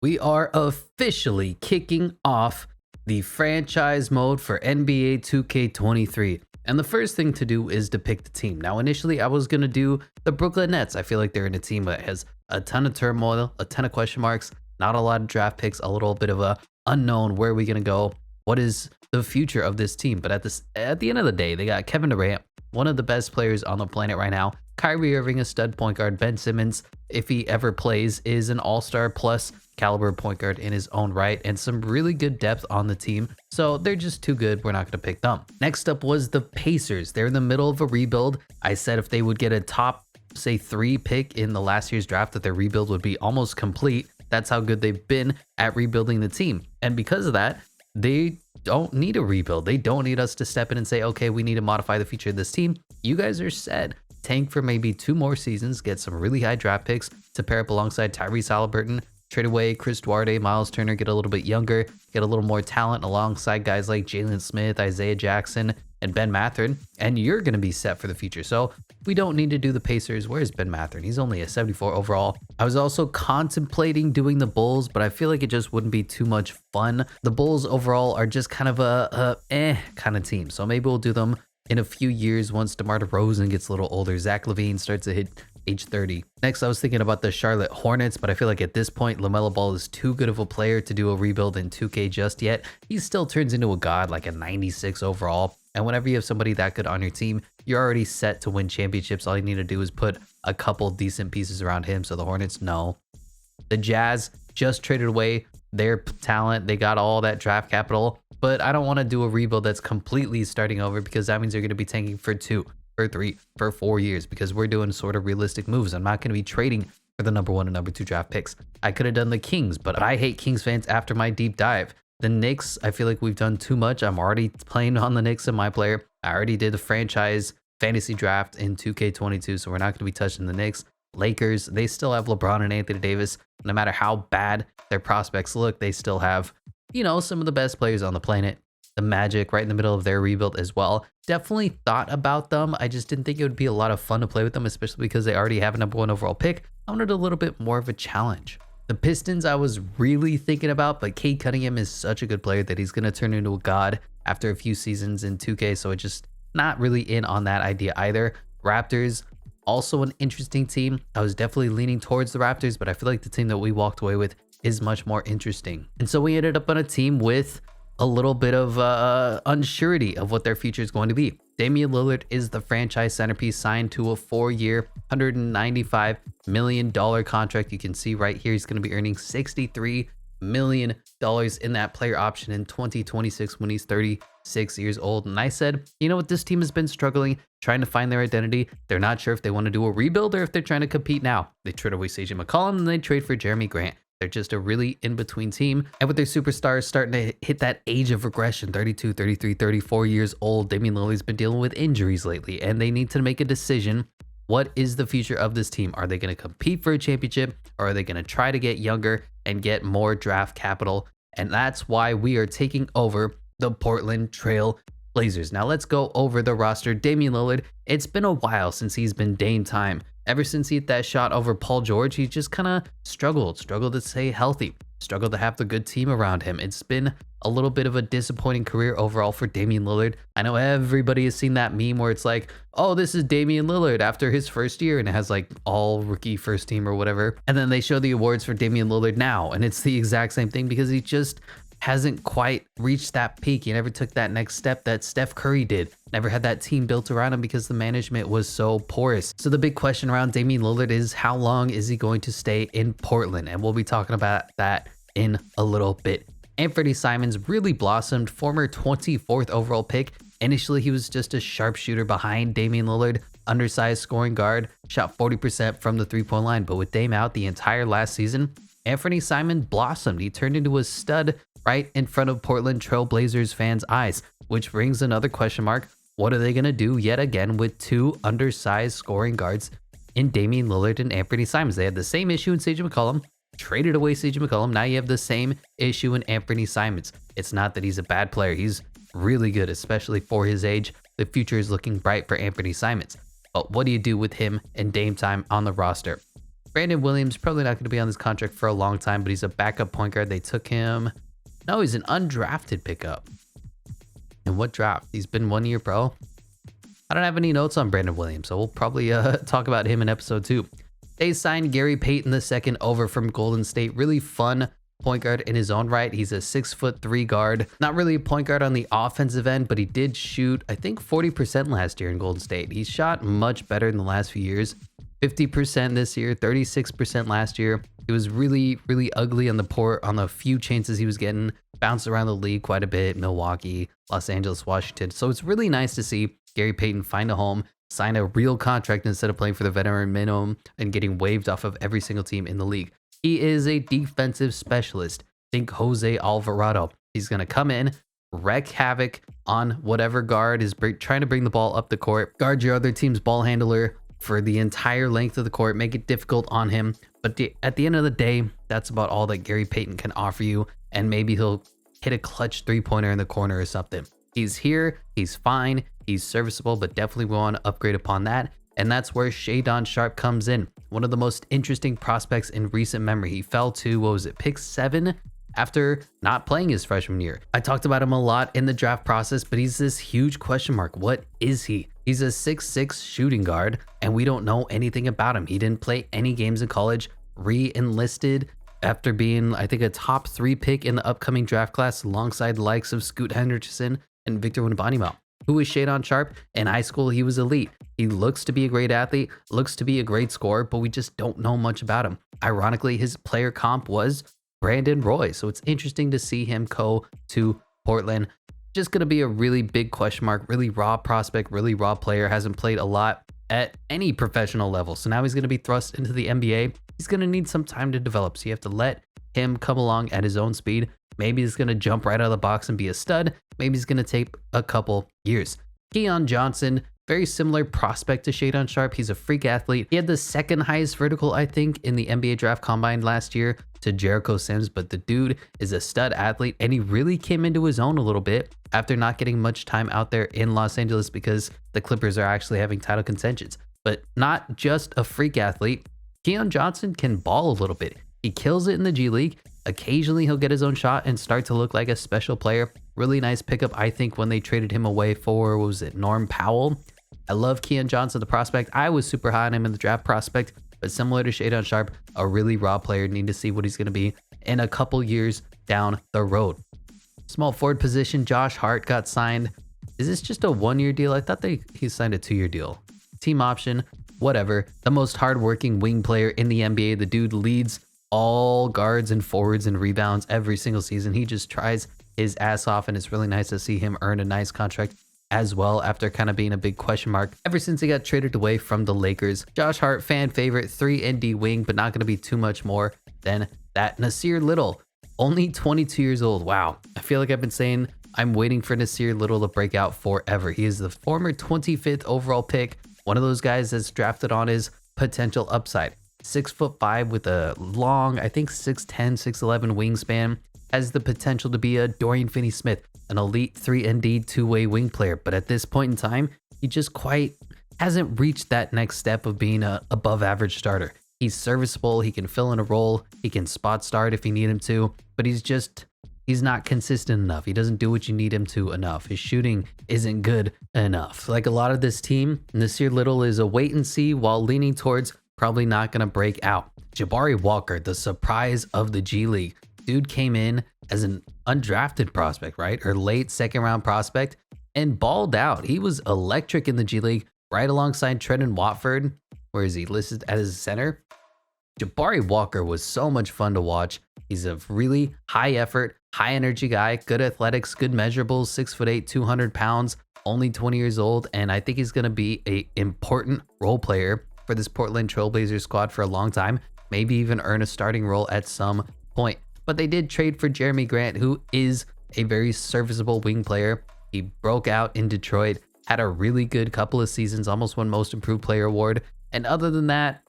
We are officially kicking off the franchise mode for NBA 2K23. And the first thing to do is to pick the team. Now, initially, I was going to do the Brooklyn Nets. I feel like they're in a team that has a ton of turmoil, a ton of question marks, not a lot of draft picks, a little bit of a unknown. Where are we going to go? What is the future of this team? But at the end of the day, they got Kevin Durant, one of the best players on the planet right now. Kyrie Irving, a stud point guard. Ben Simmons, if he ever plays, is an all-star plus caliber point guard in his own right, and some really good depth on the team. So they're just too good. We're not going to pick them. Next up was the Pacers. They're in the middle of a rebuild. I said if they would get a top, say, 3 pick in the last year's draft, that their rebuild would be almost complete. That's how good they've been at rebuilding the team. And because of that, they don't need a rebuild. They don't need us to step in and say, okay, we need to modify the future of this team. You guys are set. Tank for maybe 2 more seasons, get some really high draft picks to pair up alongside Tyrese Halliburton, trade away Chris Duarte, Miles Turner, get a little bit younger, get a little more talent alongside guys like Jalen Smith, Isaiah Jackson, and Ben Mathurin, and you're going to be set for the future. So we don't need to do the Pacers. Where's Ben Mathurin? He's only a 74 overall. I was also contemplating doing the Bulls, but I feel like it just wouldn't be too much fun. The Bulls overall are just kind of a kind of team. So maybe we'll do them in a few years once DeMar DeRozan gets a little older, Zach LaVine starts to hit age 30. Next, I was thinking about the Charlotte Hornets, but I feel like at this point, LaMelo Ball is too good of a player to do a rebuild in 2K just yet. He still turns into a god, like a 96 overall. And whenever you have somebody that good on your team, you're already set to win championships. All you need to do is put a couple decent pieces around him. So the Hornets, no. The Jazz just traded away their talent. They got all that draft capital, but I don't want to do a rebuild that's completely starting over, because that means they're going to be tanking for 2, for 3, for 4 years, because we're doing sort of realistic moves. I'm not going to be trading for the number 1 and number 2 draft picks. I could have done the Kings, but I hate Kings fans after my deep dive. The Knicks, I feel like we've done too much. I'm already playing on the Knicks in my player. I already did the franchise fantasy draft in 2K22, so we're not going to be touching the Knicks. Lakers, they still have LeBron and Anthony Davis. No matter how bad their prospects look, they still have, some of the best players on the planet. The Magic, right in the middle of their rebuild as well. Definitely thought about them. I just didn't think it would be a lot of fun to play with them, especially because they already have a number 1 overall pick. I wanted a little bit more of a challenge. The Pistons, I was really thinking about, but Cade Cunningham is such a good player that he's going to turn into a god after a few seasons in 2K, so it's just not really in on that idea either. Raptors, also an interesting team. I was definitely leaning towards the Raptors, but I feel like the team that we walked away with is much more interesting. And so we ended up on a team with a little bit of unsurety of what their future is going to be. Damian Lillard is the franchise centerpiece, signed to a 4-year, $195 million contract. You can see right here, he's going to be earning $63 million in that player option in 2026 when he's 36 years old. And I said, you know what, this team has been struggling, trying to find their identity. They're not sure if they want to do a rebuild or if they're trying to compete now. They trade away CJ McCollum and they trade for Jeremy Grant. They're just a really in-between team. And with their superstars starting to hit that age of regression, 32, 33, 34 years old, Damian Lillard's been dealing with injuries lately, and they need to make a decision. What is the future of this team? Are they going to compete for a championship, or are they going to try to get younger and get more draft capital? And that's why we are taking over the Portland Trail Blazers. Now let's go over the roster. Damian Lillard, it's been a while since he's been Dame time. Ever since he hit that shot over Paul George, he just kind of struggled to stay healthy, struggled to have the good team around him. It's been a little bit of a disappointing career overall for Damian Lillard. I know everybody has seen that meme where it's like, oh, this is Damian Lillard after his first year, and it has like all rookie first team or whatever. And then they show the awards for Damian Lillard now, and it's the exact same thing, because he just hasn't quite reached that peak. He never took that next step that Steph Curry did. Never had that team built around him because the management was so porous. So the big question around Damian Lillard is, how long is he going to stay in Portland? And we'll be talking about that in a little bit. Anthony Simons really blossomed, former 24th overall pick. Initially, he was just a sharpshooter behind Damian Lillard, undersized scoring guard, shot 40% from the 3-point line. But with Dame out the entire last season, Anthony Simons blossomed. He turned into a stud right in front of Portland Trail Blazers fans' eyes, which brings another question mark. What are they going to do yet again with 2 undersized scoring guards in Damian Lillard and Anthony Simons? They had the same issue in CJ McCollum, traded away CJ McCollum. Now you have the same issue in Anthony Simons. It's not that he's a bad player. He's really good, especially for his age. The future is looking bright for Anthony Simons. But what do you do with him and Dame time on the roster? Brandon Williams, probably not going to be on this contract for a long time, but he's a backup point guard. They took him. No, he's an undrafted pickup. And what draft? He's been 1 year pro. I don't have any notes on Brandon Williams, so we'll probably talk about him in episode 2. They signed Gary Payton II over from Golden State. Really fun point guard in his own right. He's a 6'3" guard. Not really a point guard on the offensive end, but he did shoot, I think, 40% last year in Golden State. He shot much better in the last few years. 50% this year, 36% last year. It was really, really ugly on the few chances he was getting. Bounced around the league quite a bit. Milwaukee, Los Angeles, Washington. So it's really nice to see Gary Payton find a home, sign a real contract instead of playing for the veteran minimum and getting waived off of every single team in the league. He is a defensive specialist. Think Jose Alvarado. He's going to come in, wreak havoc on whatever guard is trying to bring the ball up the court, guard your other team's ball handler for the entire length of the court, make it difficult on him. But at the end of the day, that's about all that Gary Payton can offer you. And maybe he'll hit a clutch three-pointer in the corner or something. He's here, he's fine, he's serviceable, but definitely want to upgrade upon that. And that's where Shadon Sharpe comes in. One of the most interesting prospects in recent memory. He fell to, pick 7 after not playing his freshman year. I talked about him a lot in the draft process, but he's this huge question mark. What is he? He's a 6'6" shooting guard, and we don't know anything about him. He didn't play any games in college, re-enlisted after being, I think, a top 3 pick in the upcoming draft class alongside the likes of Scoot Henderson and Victor Wembanyama. Who is Shadon Sharpe? In high school, he was elite. He looks to be a great athlete, looks to be a great scorer, but we just don't know much about him. Ironically, his player comp was Brandon Roy. So it's interesting to see him go to Portland. Just going to be a really big question mark, really raw prospect, really raw player. Hasn't played a lot at any professional level. So now he's going to be thrust into the NBA. He's going to need some time to develop. So you have to let him come along at his own speed. Maybe he's going to jump right out of the box and be a stud. Maybe he's going to take a couple years. Keon Johnson, very similar prospect to Shadon Sharpe. He's a freak athlete. He had the second highest vertical, I think, in the NBA draft combine last year to Jericho Sims, but the dude is a stud athlete, and he really came into his own a little bit after not getting much time out there in Los Angeles because the Clippers are actually having title contentions. But not just a freak athlete. Keon Johnson can ball a little bit. He kills it in the G League. Occasionally he'll get his own shot and start to look like a special player. Really nice pickup, I think, when they traded him away for, what was it, Norm Powell. I love Keon Johnson, the prospect. I was super high on him in the draft prospect, but similar to Shadon Sharpe, a really raw player. Need to see what he's going to be in a couple years down the road. Small forward position, Josh Hart got signed. Is this just a 1-year deal? I thought he signed a 2-year deal. Team option, whatever. The most hardworking wing player in the NBA. The dude leads all guards and forwards and rebounds every single season. He just tries his ass off, and it's really nice to see him earn a nice contract as well after kind of being a big question mark ever since he got traded away from the Lakers. Josh Hart, fan favorite, 3-and-D wing, but not going to be too much more than that. Nasir Little, only 22 years old. Wow. I feel like I've been saying I'm waiting for Nasir Little to break out forever. He is the former 25th overall pick, one of those guys that's drafted on his potential upside. 6'5" with a long, I think 6'10", 6'11" wingspan. Has the potential to be a Dorian Finney-Smith, an elite 3-and-D two-way wing player. But at this point in time, he just quite hasn't reached that next step of being a above average starter. He's serviceable. He can fill in a role. He can spot start if you need him to, but he's not consistent enough. He doesn't do what you need him to enough. His shooting isn't good enough. Like a lot of this team, Nasir Little is a wait and see while leaning towards probably not going to break out. Jabari Walker, the surprise of the G League. Dude came in as an undrafted prospect, right? Or late second round prospect and balled out. He was electric in the G League right alongside Trendon Watford. Where is he listed as a center? Jabari Walker was so much fun to watch. He's a really high effort, high energy guy, good athletics, good measurables, 6'8", 200 pounds, only 20 years old. And I think he's going to be an important role player for this Portland Trailblazers squad for a long time, maybe even earn a starting role at some point. But they did trade for Jeremy Grant, who is a very serviceable wing player. He broke out in Detroit, had a really good couple of seasons, almost won Most Improved Player award. And other than that,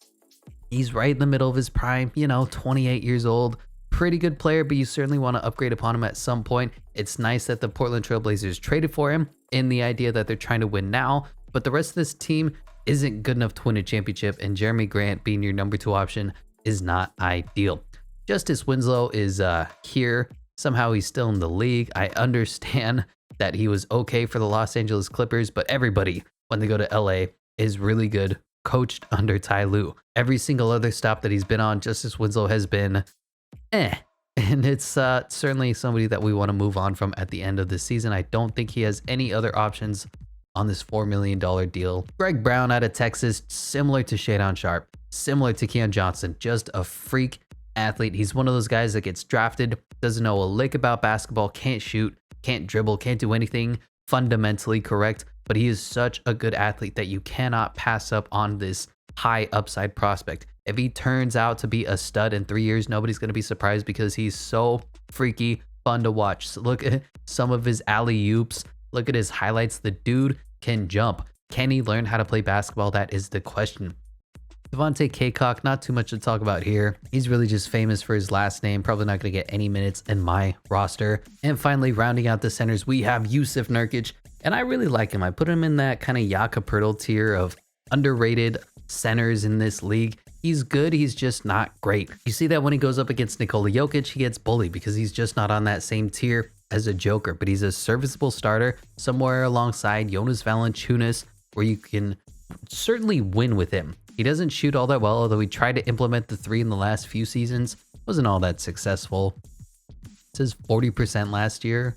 he's right in the middle of his prime, 28 years old. Pretty good player, but you certainly want to upgrade upon him at some point. It's nice that the Portland Trailblazers traded for him in the idea that they're trying to win now. But the rest of this team isn't good enough to win a championship, and Jeremy Grant being your number 2 option is not ideal. Justice Winslow is here. Somehow he's still in the league. I understand that he was okay for the Los Angeles Clippers, but everybody, when they go to LA, is really good, coached under Ty Lue. Every single other stop that he's been on, Justice Winslow has been and it's certainly somebody that we want to move on from at the end of the season. I don't think he has any other options on this $4 million deal. Greg Brown out of Texas, similar to Shadon Sharp, similar to Keon Johnson, just a freak athlete. He's one of those guys that gets drafted, doesn't know a lick about basketball, can't shoot, can't dribble, can't do anything fundamentally correct, but he is such a good athlete that you cannot pass up on this high upside prospect. If he turns out to be a stud in 3 years, nobody's going to be surprised because he's so freaky fun to watch. So look at some of his alley-oops. Look at his highlights. The dude can jump. Can he learn how to play basketball? That is the question. Devontae Cacok, not too much to talk about here. He's really just famous for his last name. Probably not going to get any minutes in my roster. And finally, rounding out the centers, we have Jusuf Nurkic. And I really like him. I put him in that kind of Jakob Poeltl tier of underrated centers in this league. He's good, he's just not great. You see that when he goes up against Nikola Jokic, he gets bullied because he's just not on that same tier as a Joker, but he's a serviceable starter somewhere alongside Jonas Valanciunas where you can certainly win with him. He doesn't shoot all that well, although he tried to implement the 3 in the last few seasons. Wasn't all that successful. It says 40% last year.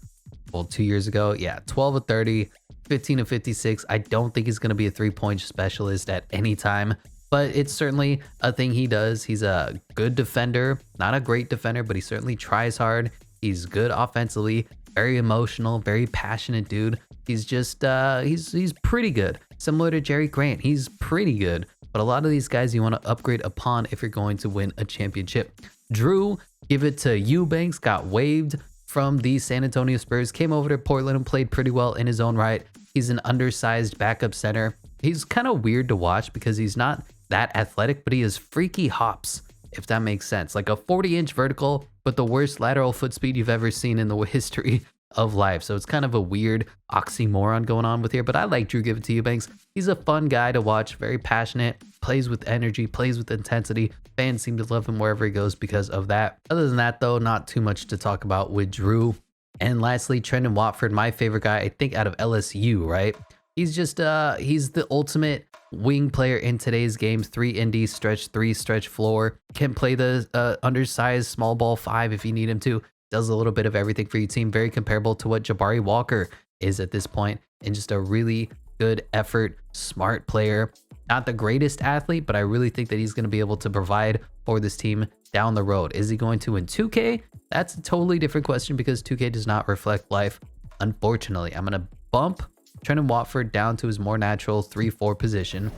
Well, 2 years ago. Yeah, 12 of 30, 15 of 56. I don't think he's going to be a 3-point specialist at any time, but it's certainly a thing he does. He's a good defender, not a great defender, but he certainly tries hard. He's good offensively, very emotional, very passionate dude. He's just, he's pretty good. Similar to Jerry Grant, he's pretty good. But a lot of these guys you want to upgrade upon if you're going to win a championship. Drew, give it to Eubanks, got waived from the San Antonio Spurs, came over to Portland and played pretty well in his own right. He's an undersized backup center. He's kind of weird to watch because he's not that athletic, but he has freaky hops, if that makes sense. Like a 40-inch vertical, but the worst lateral foot speed you've ever seen in the history of life. So it's kind of a weird oxymoron going on with here, but I like Drew Give It To Eubanks. He's a fun guy to watch, very passionate, plays with energy, plays with intensity. Fans seem to love him wherever he goes because of that. Other than that, though, not too much to talk about with Drew. And lastly, Trendon Watford, my favorite guy, I think out of LSU, right? He's just, he's the ultimate wing player in today's games. 3 ND, stretch 3, stretch floor. Can play the undersized small ball 5 if you need him to. Does a little bit of everything for your team. Very comparable to what Jabari Walker is at this point, and just a really good effort, smart player. Not the greatest athlete, but I really think that he's going to be able to provide for this team down the road. Is he going to in 2K? That's a totally different question because 2K does not reflect life, unfortunately. I'm going to bump Trendon Watford down to his more natural 3-4 position.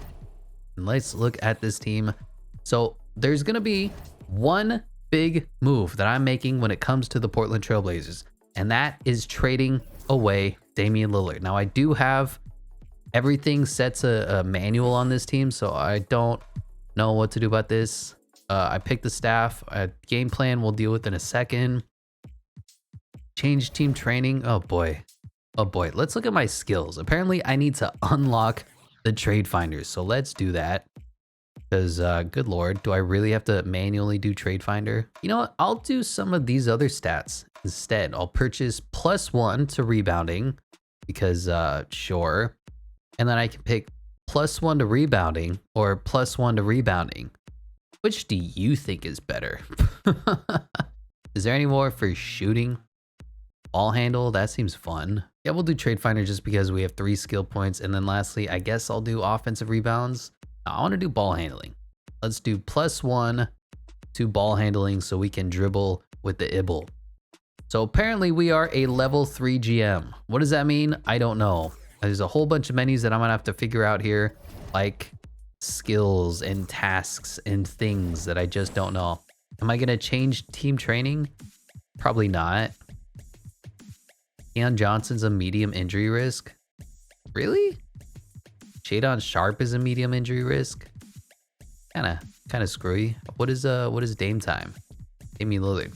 And let's look at this team. So there's going to be one big move that I'm making when it comes to the Portland Trailblazers, and that is trading away Damian Lillard. Now, I do have everything set to a manual on this team, so I don't know what to do about this. I picked the staff. Game plan we'll deal with in a second. Change team training. Oh boy. Oh boy. Let's look at my skills. Apparently, I need to unlock the trade finders, so let's do that. Because, good lord, do I really have to manually do Trade Finder? You know what? I'll do some of these other stats instead. I'll purchase +1 to rebounding because, sure. And then I can pick +1 to rebounding or +1 to rebounding. Which do you think is better? Is there any more for shooting? Ball handle? That seems fun. Yeah, we'll do Trade Finder just because we have 3 skill points. And then lastly, I guess I'll do offensive rebounds. I want to do ball handling. Let's do +1 to ball handling so we can dribble with the Ibble. So apparently we are a level 3 GM. What does that mean? I don't know. There's a whole bunch of menus that I'm gonna have to figure out here, like skills and tasks and things that I just don't know. Am I gonna change team training? Probably not. Keon Johnson's a medium injury risk. Really? Shadon Sharp is a medium injury risk. Kind of screwy. What is Dame time? Damian Lillard.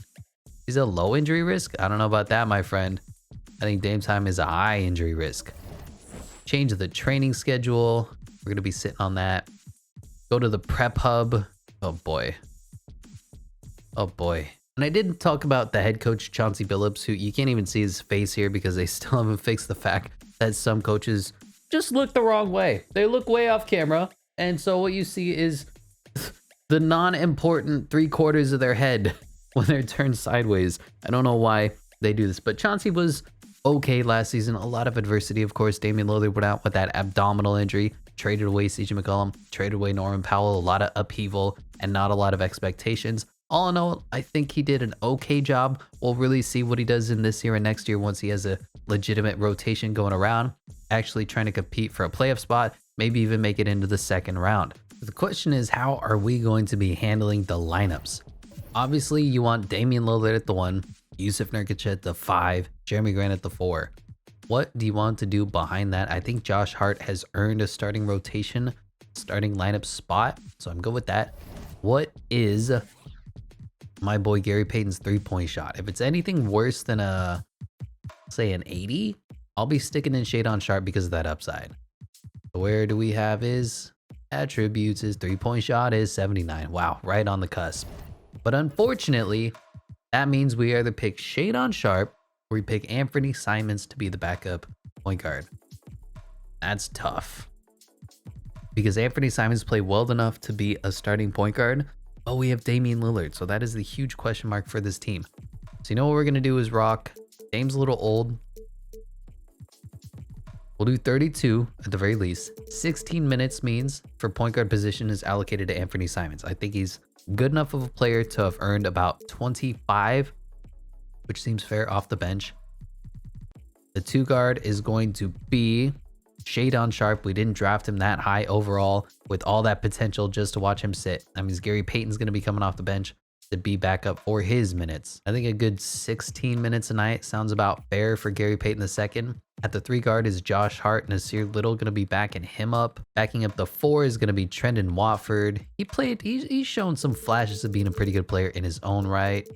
He's a low injury risk? I don't know about that, my friend. I think Dame time is a high injury risk. Change the training schedule. We're going to be sitting on that. Go to the prep hub. Oh boy. Oh boy. And I did talk about the head coach, Chauncey Billups, who you can't even see his face here because they still haven't fixed the fact that some coaches just look the wrong way. They look way off camera. And so what you see is the non-important 3/4 of their head when they're turned sideways. I don't know why they do this, but Chauncey was okay last season. A lot of adversity, of course. Damian Lillard went out with that abdominal injury, traded away CJ McCollum, traded away Norman Powell, a lot of upheaval and not a lot of expectations. All in all, I think he did an okay job. We'll really see what he does in this year and next year once he has a legitimate rotation going around, actually trying to compete for a playoff spot, maybe even make it into the second round. The question is, how are we going to be handling the lineups? Obviously, you want Damian Lillard at the 1, Jusuf Nurkic at the 5, Jeremy Grant at the 4. What do you want to do behind that? I think Josh Hart has earned a starting rotation, starting lineup spot, so I'm good with that. What is my boy Gary Payton's 3-point shot? If it's anything worse than say an 80, I'll be sticking in Shadon Sharp because of that upside. Where do we have his attributes? His 3-point shot is 79. Wow, right on the cusp. But unfortunately, that means we either pick Shadon Sharp or we pick Anthony Simons to be the backup point guard. That's tough. Because Anthony Simons played well enough to be a starting point guard, but we have Damian Lillard, so that is the huge question mark for this team. So you know what we're going to do is rock. Dame's a little old. We'll do 32 at the very least. 16 minutes means for point guard position is allocated to Anthony Simons. I think he's good enough of a player to have earned about 25, which seems fair off the bench. The 2 guard is going to be Shadon Sharp. We didn't draft him that high overall with all that potential just to watch him sit. That means Gary Payton's going to be coming off the bench to be back up for his minutes. I think a good 16 minutes a night sounds about fair for Gary Payton II. At the 3 guard is Josh Hart. Nasir Little going to be backing him up. Backing up the 4 is going to be Trendon Watford. He's shown some flashes of being a pretty good player in his own right.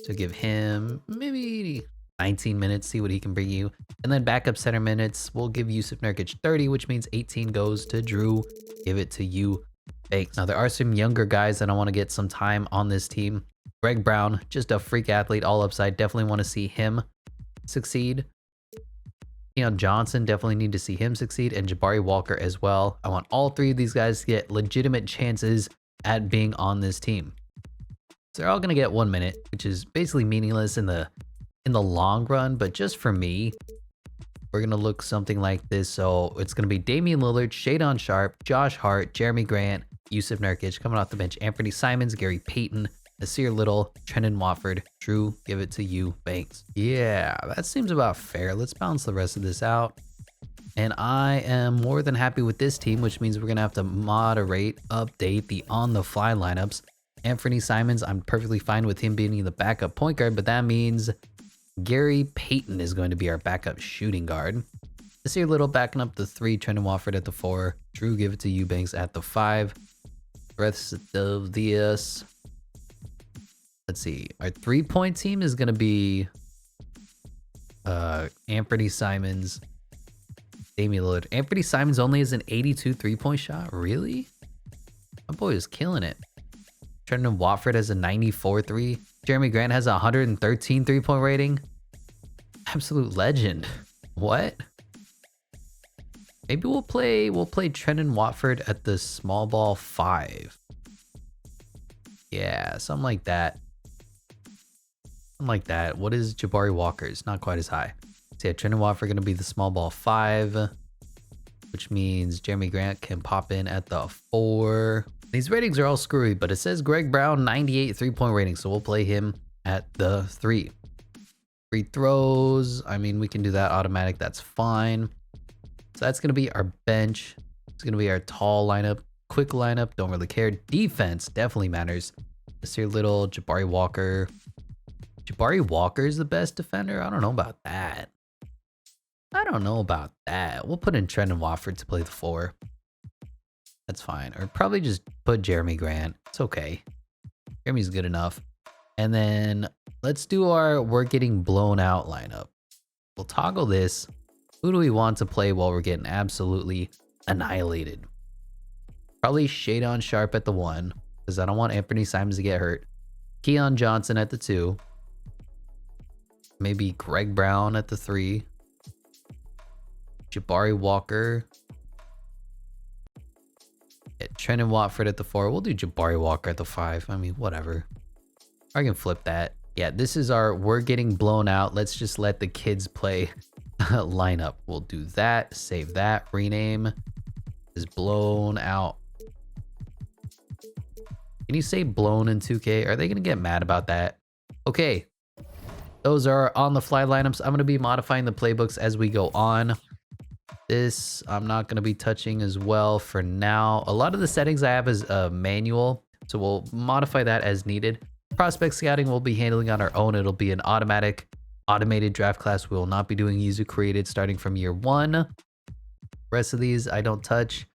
So give him maybe 19 minutes, see what he can bring you. And then backup center minutes, we'll give Jusuf Nurkic 30, which means 18 goes to Drew. Give it to you. Thanks. Now, there are some younger guys that I want to get some time on this team. Greg Brown, just a freak athlete, all upside. Definitely want to see him succeed. Keon Johnson, definitely need to see him succeed. And Jabari Walker as well. I want all 3 of these guys to get legitimate chances at being on this team. So they're all going to get 1 minute, which is basically meaningless in the long run. But just for me, we're going to look something like this. So it's going to be Damian Lillard, Shadon Sharp, Josh Hart, Jeremy Grant, Jusuf Nurkic coming off the bench, Anthony Simons, Gary Payton, Nasir Little, Trendon Watford. Drew, give it to you, Banks. Yeah, that seems about fair. Let's balance the rest of this out. And I am more than happy with this team, which means we're going to have to update the on-the-fly lineups. Anthony Simons, I'm perfectly fine with him being the backup point guard, but that means Gary Payton is going to be our backup shooting guard. Nasir Little backing up the 3, Trendon Watford at the 4. Drew, give it to you, Banks, at the 5. Rest of this... Let's see. Our 3-point team is going to be Anthony Simons, Damian Lillard. Anthony Simons only has an 82 3-point shot? Really? My boy is killing it. Trendon Watford has a 94 3. Jeremy Grant has a 113 3-point rating. Absolute legend. What? Maybe we'll play Trendon Watford at the small ball 5. Yeah, something like that. What is Jabari Walker's? Not quite as high. So yeah, Trendon Watford going to be the small ball 5, which means Jeremy Grant can pop in at the 4. These ratings are all screwy, but it says Greg Brown 98 3-point rating, so we'll play him at the 3. Free throws, I mean, we can do that automatic. That's fine. So that's going to be our bench. It's going to be our tall lineup, quick lineup. Don't really care. Defense definitely matters. Nasir Little, Jabari Walker. Jabari Walker is the best defender? I don't know about that. We'll put in Trendon Watford to play the 4. That's fine. Or probably just put Jeremy Grant. It's okay. Jeremy's good enough. And then let's do our we're getting blown out lineup. We'll toggle this. Who do we want to play while we're getting absolutely annihilated? Probably Shadon Sharp at the 1, because I don't want Anthony Simons to get hurt. Keon Johnson at the 2. Maybe Greg Brown at the 3. Jabari Walker. Yeah, Trenton Watford at the 4. We'll do Jabari Walker at the 5. I mean, whatever. I can flip that. Yeah, this is our we're getting blown out. Let's just let the kids play lineup. We'll do that. Save that. Rename is blown out. Can you say blown in 2K? Are they going to get mad about that? Okay. Those are on the fly lineups. I'm going to be modifying the playbooks as we go on. This I'm not going to be touching as well for now. A lot of the settings I have is manual, so we'll modify that as needed. Prospect scouting we'll be handling on our own. It'll be an automated draft class. We will not be doing user created starting from year 1. Rest of these I don't touch.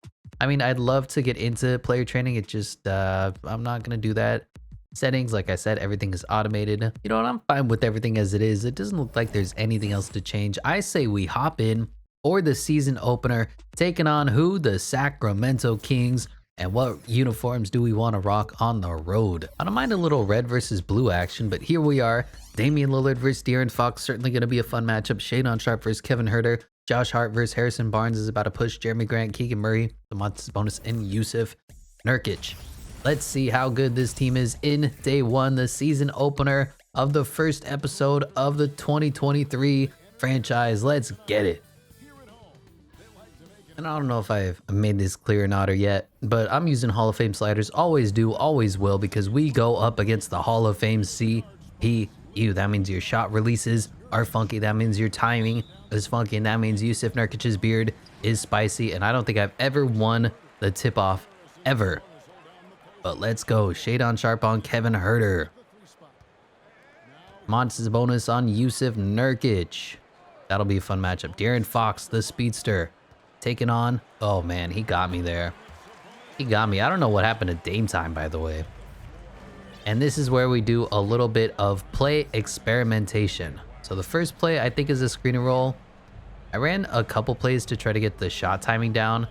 I mean, I'd love to get into player training. It just I'm not going to do that. Settings, like I said, everything is automated. You know what? I'm fine with everything as it is. It doesn't look like there's anything else to change. I say we hop in for the season opener, taking on who? The Sacramento Kings. And what uniforms do we want to rock on the road? I don't mind a little red versus blue action, but here we are. Damian Lillard versus De'Aaron Fox, certainly going to be a fun matchup. Shadon Sharp versus Kevin Huerter. Josh Hart versus Harrison Barnes is about to push. Jeremy Grant, Keegan Murray, Domantas Sabonis, and Yusuf Nurkic. Let's see how good this team is in day 1, the season opener of the first episode of the 2023 franchise. Let's get it. And I don't know if I've made this clear or not or yet, but I'm using Hall of Fame sliders. Always do, always will, because we go up against the Hall of Fame CPU. That means your shot releases are funky. That means your timing is funky. And that means Yusuf Nurkic's beard is spicy. And I don't think I've ever won the tip-off ever. But let's go. Shadon Sharp on Kevin Huerter. Domantas Sabonis on Yusuf Nurkic. That'll be a fun matchup. De'Aaron Fox, the speedster, taking on... Oh, man, he got me there. He got me. I don't know what happened to Dame Time, by the way. And this is where we do a little bit of play experimentation. So the first play, I think, is a screen and roll. I ran a couple plays to try to get the shot timing down.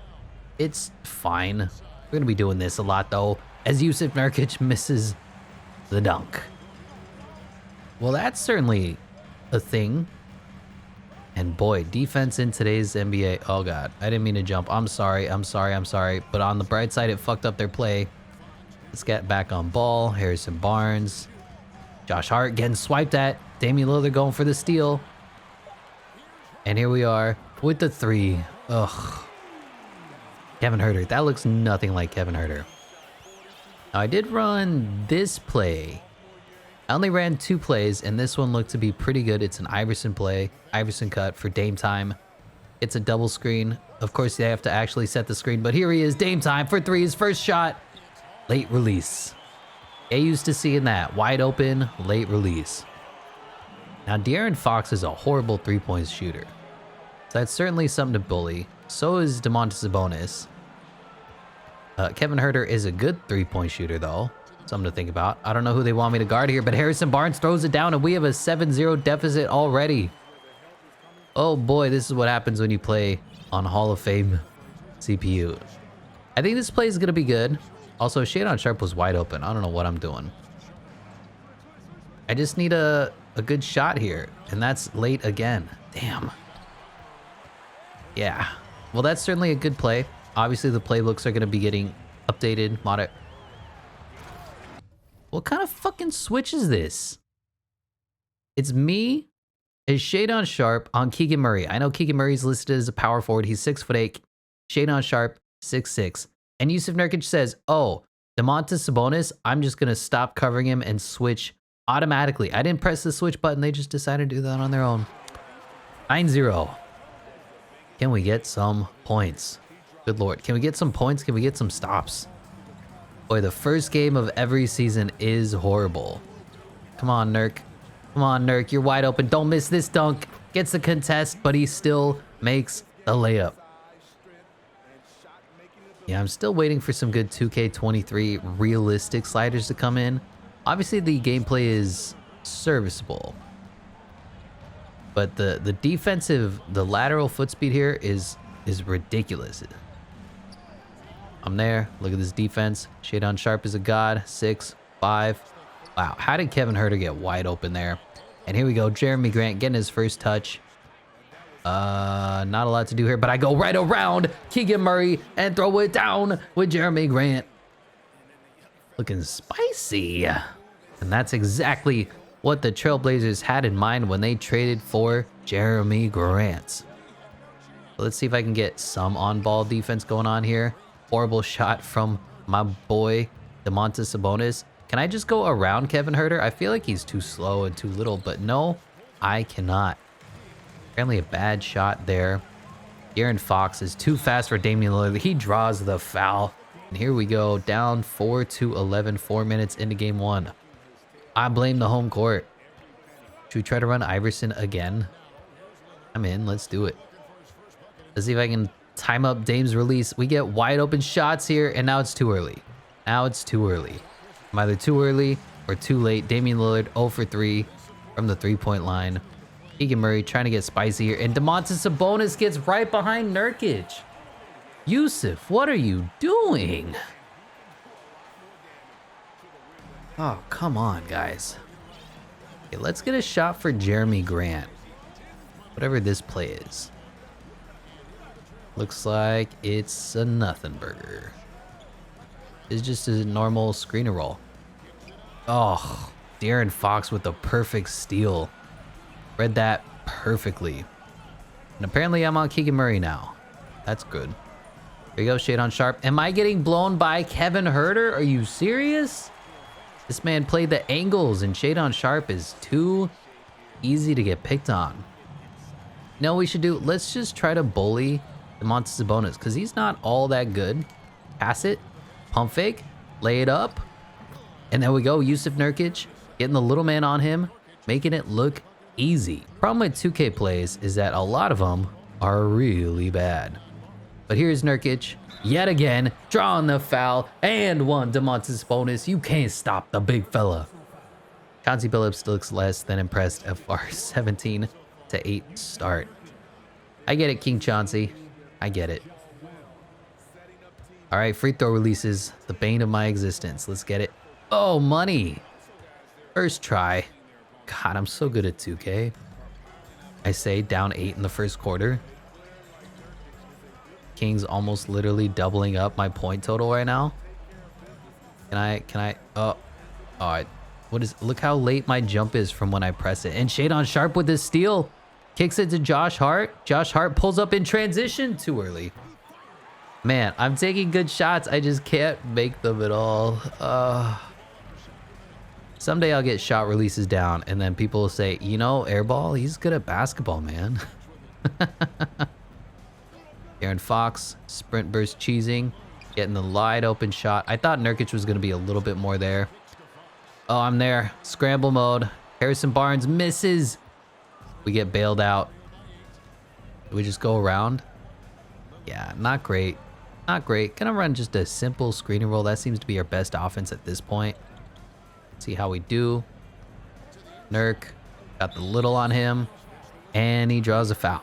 It's fine. We're going to be doing this a lot, though, as Yusuf Nurkic misses the dunk. Well, that's certainly a thing. And boy, defense in today's NBA. Oh, God. I didn't mean to jump. I'm sorry. But on the bright side, it fucked up their play. Let's get back on ball. Harrison Barnes. Josh Hart getting swiped at. Damian Lillard going for the steal. And here we are with the 3. Ugh. Kevin Huerter. That looks nothing like Kevin Huerter. Now, I did run this play. I only ran 2 plays, and this one looked to be pretty good. It's an Iverson play. Iverson cut for Dame Time. It's a double screen. Of course, they have to actually set the screen, but here he is. Dame Time for 3. His first shot. Late release. Get used to seeing that. Wide open, late release. Now, De'Aaron Fox is a horrible 3-point shooter. So that's certainly something to bully. So is Domantas Sabonis. Kevin Huerter is a good 3-point shooter, though. Something to think about. I don't know who they want me to guard here, but Harrison Barnes throws it down, and we have a 7-0 deficit already. Oh, boy, this is what happens when you play on Hall of Fame CPU. I think this play is going to be good. Also, Shadon Sharp was wide open. I don't know what I'm doing. I just need a good shot here, and that's late again. Damn. Yeah. Well, that's certainly a good play. Obviously, the playbooks are going to be getting updated. What kind of fucking switch is this? It's me as Shadon Sharp on Keegan Murray. I know Keegan Murray's listed as a power forward. He's 6'8". Shadon Sharp, 6'6". And Yusuf Nurkic says, oh, Domantas Sabonis, I'm just going to stop covering him and switch automatically. I didn't press the switch button. They just decided to do that on their own. 9-0. Can we get some points? Good Lord. Can we get some points? Can we get some stops? Boy, the first game of every season is horrible. Come on, Nurk. Come on, Nurk. You're wide open. Don't miss this dunk. Gets the contest, but he still makes the layup. Yeah, I'm still waiting for some good 2K23 realistic sliders to come in. Obviously, the gameplay is serviceable. But the defensive, the lateral foot speed here is ridiculous. I'm there. Look at this defense. Shadon Sharp is a god. 6, 5. Wow, how did Kevin Huerter get wide open there? And here we go. Jeremy Grant getting his first touch. Not a lot to do here, but I go right around Keegan Murray and throw it down with Jeremy Grant. Looking spicy. And that's exactly what the Trailblazers had in mind when they traded for Jeremy Grant. So let's see if I can get some on-ball defense going on here. Horrible shot from my boy, Domantas Sabonis. Can I just go around Kevin Huerter? I feel like he's too slow and too little, but no, I cannot. Apparently a bad shot there. De'Aaron Fox is too fast for Damian Lillard. He draws the foul. And here we go, down 4-11, 4 minutes into game 1. I blame the home court. Should we try to run Iverson again? I'm in, let's do it. Let's see if I can time up Dame's release. We get wide open shots here, and now it's too early. Now it's too early. I'm either too early or too late. Damian Lillard 0 for 3 from the three-point line. Keegan Murray trying to get spicy here, and Domantas Sabonis gets right behind Nurkic. Yusuf, what are you doing? Oh, come on, guys. Okay, let's get a shot for Jeremy Grant. Whatever this play is. Looks like it's a nothing burger. It's just a normal screener roll. Oh, De'Aaron Fox with the perfect steal. Read that perfectly. And apparently I'm on Keegan Murray now. That's good. Here you go, Shadon Sharp. Am I getting blown by Kevin Huerter? Are you serious? This man played the angles, and Shadon Sharp is too easy to get picked on. You know what we should do? Let's just try to bully Domantas Sabonis, because he's not all that good. Pass it, pump fake, lay it up, and there we go. Yusuf Nurkic getting the little man on him, making it look easy. Problem with 2K plays is that a lot of them are really bad. But here's Nurkic yet again, drawing the foul, and one Domantas Sabonis. You can't stop the big fella. Chauncey Billups looks less than impressed at our 17-8 start. I get it, King Chauncey. I get it. All right, free throw releases, the bane of my existence. Let's get it. Oh, money. First try. God, I'm so good at 2K. I say down 8 in the first quarter. Kings almost literally doubling up my point total right now. Can I, oh, all right. Look how late my jump is from when I press it. And Shadon Sharp with this steal. Kicks it to Josh Hart. Josh Hart pulls up in transition too early. Man, I'm taking good shots. I just can't make them at all. Someday I'll get shot releases down, and then people will say, you know, Airball, he's good at basketball, man. De'Aaron Fox, sprint burst cheesing, getting the wide open shot. I thought Nurkic was going to be a little bit more there. Oh, I'm there. Scramble mode. Harrison Barnes misses. We get bailed out. Do we just go around? Yeah, not great. Not great. Gonna run just a simple screen and roll. That seems to be our best offense at this point. See how we do. Nurk got the little on him, and he draws a foul.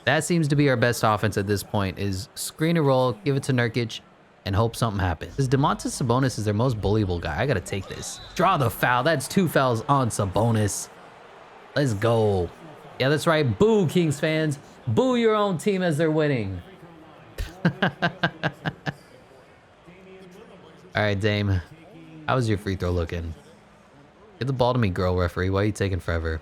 That seems to be our best offense at this point, is screen and roll, give it to Nurkic, and hope something happens. This Domantas Sabonis is their most bullyable guy. I gotta take this. Draw the foul. That's 2 fouls on Sabonis. Let's go. Yeah, that's right. Boo, Kings fans. Boo your own team as they're winning. All right, Dame. How's your free throw looking? Get the ball to me, girl referee. Why are you taking forever?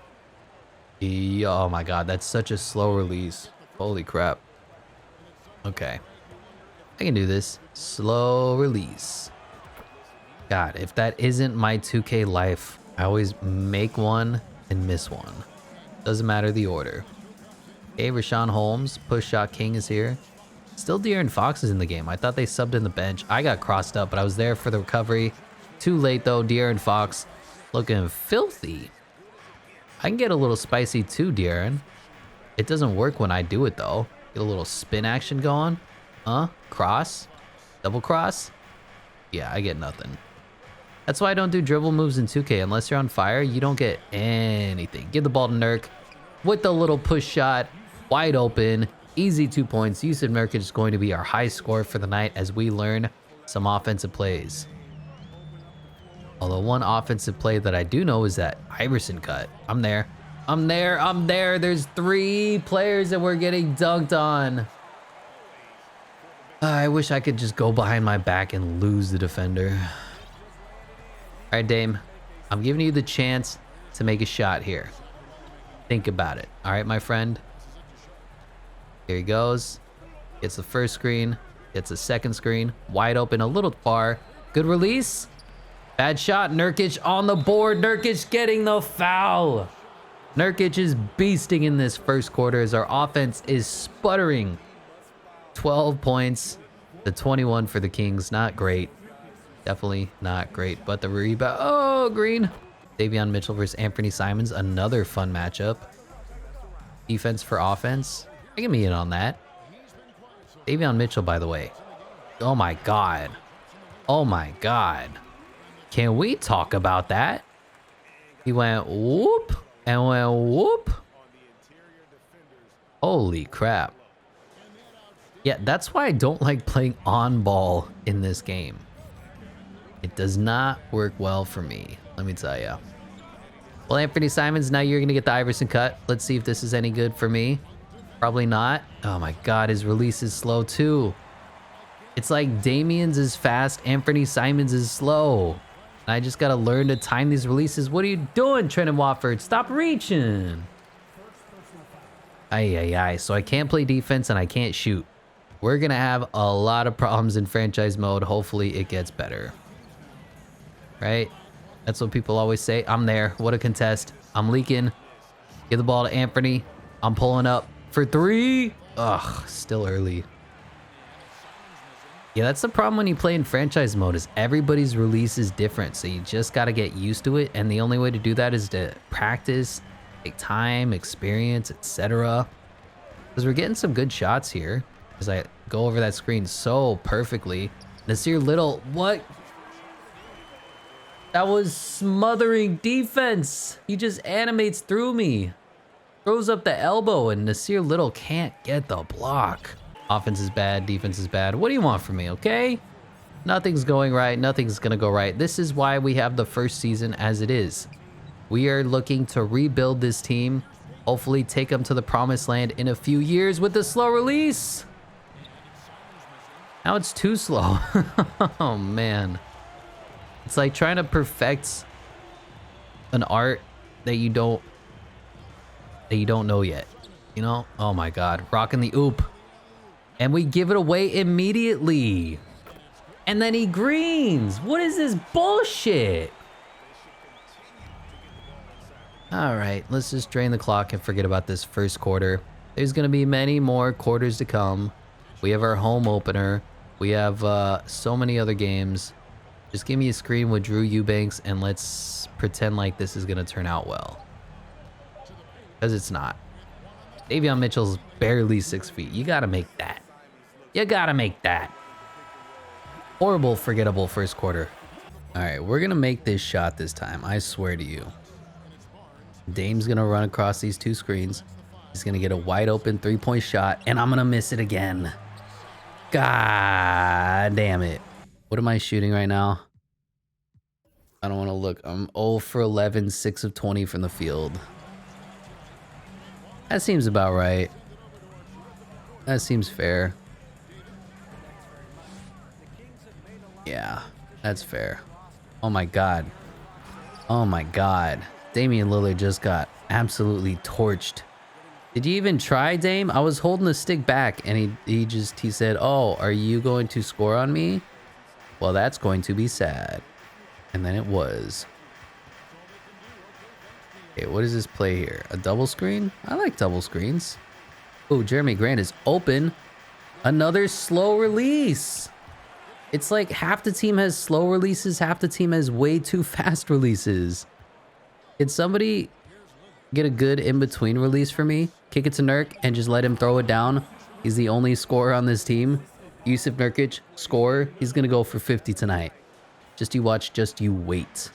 Oh my God, that's such a slow release. Holy crap. Okay. I can do this. Slow release. God, if that isn't my 2K life, I always make one and miss one. Doesn't matter the order. Okay, Rashawn Holmes, push shot king is here. Still De'Aaron Fox is in the game. I thought they subbed in the bench. I got crossed up, but I was there for the recovery. Too late though. De'Aaron Fox looking filthy. I can get a little spicy too, De'Aaron. It doesn't work when I do it though. Get a little spin action going. Cross. Double cross. Yeah, I get nothing. That's why I don't do dribble moves in 2K. Unless you're on fire, you don't get anything. Give the ball to Nurk with the little push shot. Wide open. Easy 2 points. Yusuf Nurkic is going to be our high score for the night as we learn some offensive plays. Although one offensive play that I do know is that Iverson cut. I'm there. I'm there. I'm there. There's 3 players that we're getting dunked on. I wish I could just go behind my back and lose the defender. All right, Dame. I'm giving you the chance to make a shot here. Think about it. All right, my friend. Here he goes. Gets the first screen. Gets the second screen. Wide open, a little far. Good release. Bad shot. Nurkic on the board. Nurkic getting the foul. Nurkic is beasting in this first quarter as our offense is sputtering. 12 points to 21 for the Kings. Not great. Definitely not great. But the rebound. Oh, green. Davion Mitchell versus Anthony Simons. Another fun matchup. Defense for offense. Get me in on that. Davion Mitchell, by the way. Oh my God. Oh my God. Can we talk about that? He went whoop and went whoop. Holy crap. Yeah, that's why I don't like playing on ball in this game. It does not work well for me, let me tell you. Well, Anthony Simons, now you're going to get the Iverson cut. Let's see if this is any good for me. Probably not. Oh my God, his release is slow too. It's like Damian's is fast, Anthony Simons is slow. I just got to learn to time these releases. What are you doing, Trenton Watford? Stop reaching. Ay. So I can't play defense and I can't shoot. We're going to have a lot of problems in franchise mode. Hopefully it gets better. Right? That's what people always say. I'm there. What a contest. I'm leaking. Give the ball to Anthony. I'm pulling up for 3. Ugh, still early. Yeah, that's the problem when you play in franchise mode is everybody's release is different. So you just got to get used to it. And the only way to do that is to practice, take time, experience, etc. Because we're getting some good shots here. As I go over that screen so perfectly. Nasir Little, what? That was smothering defense. He just animates through me. Throws up the elbow and Nasir Little can't get the block. Offense is bad, defense is bad. What do you want from me, okay? Nothing's going right, nothing's gonna go right. This is why we have the first season as it is. We are looking to rebuild this team. Hopefully take them to the promised land in a few years with the slow release. Now it's too slow. Oh man. It's like trying to perfect an art that you don't know yet. You know? Oh my God. Rocking the oop. And we give it away immediately. And then he greens. What is this bullshit? All right, let's just drain the clock and forget about this first quarter. There's going to be many more quarters to come. We have our home opener. We have so many other games. Just give me a screen with Drew Eubanks and let's pretend like this is going to turn out well. Because it's not. Davion Mitchell's barely 6 feet. You got to make that. You got to make that. Horrible, forgettable first quarter. All right, we're going to make this shot this time. I swear to you. Dame's going to run across these 2 screens. He's going to get a wide open 3-point shot, and I'm going to miss it again. God damn it. What am I shooting right now? I don't want to look. I'm 0 for 11, 6 of 20 from the field. That seems about right. That seems fair. Yeah, that's fair. Oh my God. Oh my God. Damian Lillard just got absolutely torched. Did you even try, Dame? I was holding the stick back and he said, "Oh, are you going to score on me? Well, that's going to be sad." And then it was. Okay, what is this play here? A double screen? I like double screens. Oh, Jeremy Grant is open. Another slow release. It's like half the team has slow releases, half the team has way too fast releases. Can somebody get a good in-between release for me? Kick it to Nurk and just let him throw it down. He's the only scorer on this team. Yusuf Nurkic, scorer. He's going to go for 50 tonight. Just you watch, just you wait.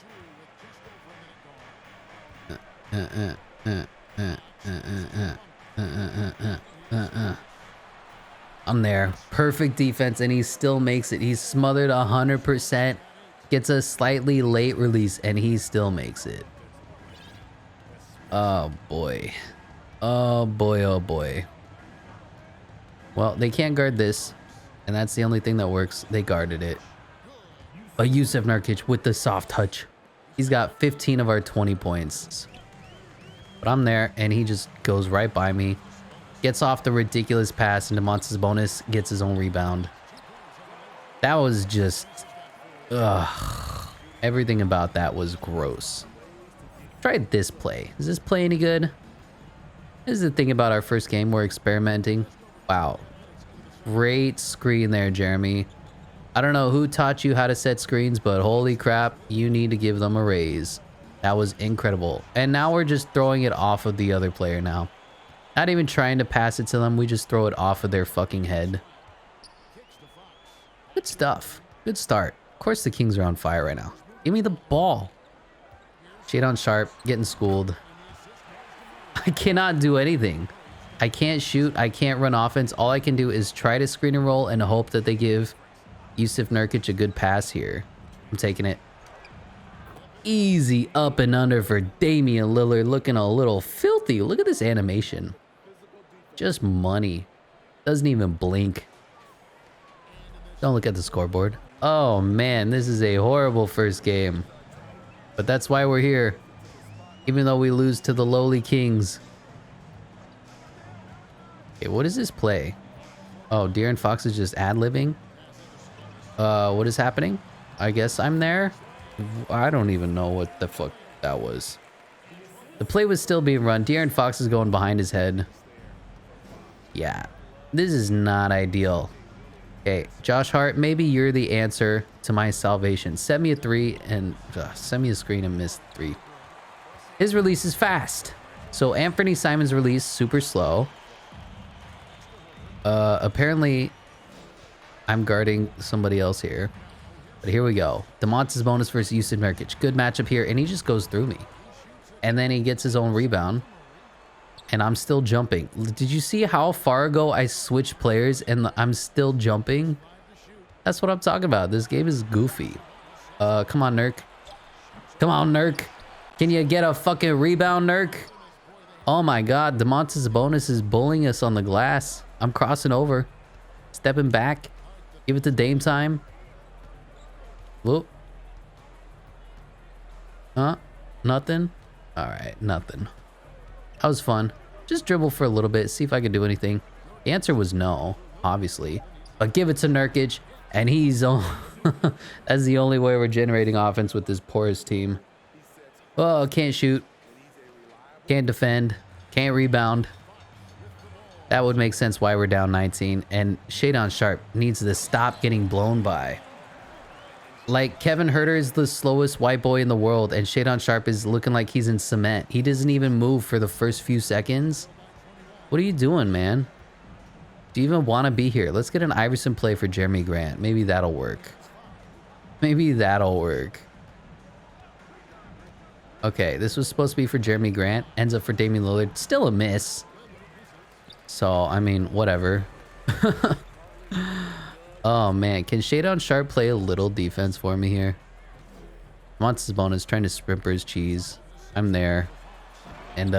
I'm there. Perfect defense, and he still makes it. He's smothered 100%. Gets a slightly late release, and he still makes it. Oh, boy. Oh, boy, oh, boy. Well, they can't guard this, and that's the only thing that works. They guarded it. But Yusuf Nurkic with the soft touch. He's got 15 of our 20 points. But I'm there, and he just goes right by me. Gets off the ridiculous pass, and Domantas Sabonis gets his own rebound. That was just... ugh. Everything about that was gross. Try this play. Is this play any good? This is the thing about our first game. We're experimenting. Wow. Great screen there, Jeremy. I don't know who taught you how to set screens, but holy crap, you need to give them a raise. That was incredible. And now we're just throwing it off of the other player now. Not even trying to pass it to them. We just throw it off of their fucking head. Good stuff. Good start. Of course the Kings are on fire right now. Give me the ball. Shadon Sharp getting schooled. I cannot do anything. I can't shoot. I can't run offense. All I can do is try to screen and roll and hope that they give Yusuf Nurkic a good pass here. I'm taking it. Easy up and under for Damian Lillard, looking a little filthy. Look at this animation. Just money. Doesn't even blink. Don't look at the scoreboard. Oh man, this is a horrible first game. But that's why we're here. Even though we lose to the lowly Kings. Okay, what is this play? Oh, De'Aaron Fox is just ad-libbing. What is happening? I guess I'm there. I don't even know what the fuck that was. The play was still being run. De'Aaron Fox is going behind his head. Yeah, this is not ideal. Okay, Josh Hart, maybe you're the answer to my salvation. Send me a three and send me a screen and miss three. His release is fast. So Anthony Simon's release, super slow. Apparently, I'm guarding somebody else here. But here we go. Domantas Sabonis versus Yusuf Nurkic. Good matchup here, and he just goes through me. And then he gets his own rebound. And I'm still jumping. Did you see how far ago I switched players and I'm still jumping? That's what I'm talking about. This game is goofy. Come on, Nurk. Come on, Nurk. Can you get a fucking rebound, Nurk? Oh my god, Domantas Sabonis is bullying us on the glass. I'm crossing over. Stepping back. Give it to Dame time. Whoop. Huh? Nothing? Alright, nothing. That was fun. Just dribble for a little bit, see if I can do anything. The answer was no, obviously. But give it to Nurkic, and he's... that's the only way we're generating offense with this porous team. Oh, can't shoot. Can't defend. Can't rebound. That would make sense why we're down 19. And Shadon Sharp needs to stop getting blown by. Like, Kevin Huerter is the slowest white boy in the world, and Shadon Sharp is looking like he's in cement. He doesn't even move for the first few seconds. What are you doing, man? Do you even want to be here? Let's get an Iverson play for Jeremy Grant. Maybe that'll work. Maybe that'll work. Okay, this was supposed to be for Jeremy Grant. Ends up for Damian Lillard. Still a miss. So, I mean, whatever. Oh, man. Can Shadon Sharp play a little defense for me here? Domantas Sabonis trying to sprint for his cheese. I'm there. And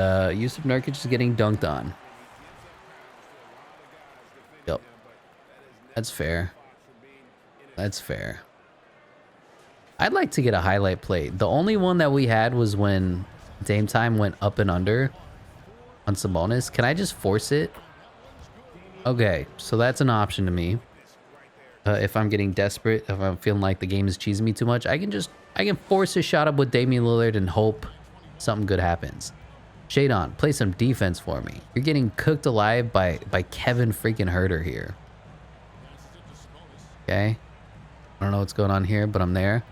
Yusuf Nurkic is getting dunked on. Yep. That's fair. That's fair. I'd like to get a highlight play. The only one that we had was when Dame time went up and under on Sabonis. Can I just force it? Okay, so that's an option to me. If I'm getting desperate, if I'm feeling like the game is cheesing me too much, I can force a shot up with Damian Lillard and hope something good happens. Shadon, play some defense for me. You're getting cooked alive by Kevin freaking Huerter here. Okay. I don't know what's going on here, but I'm there.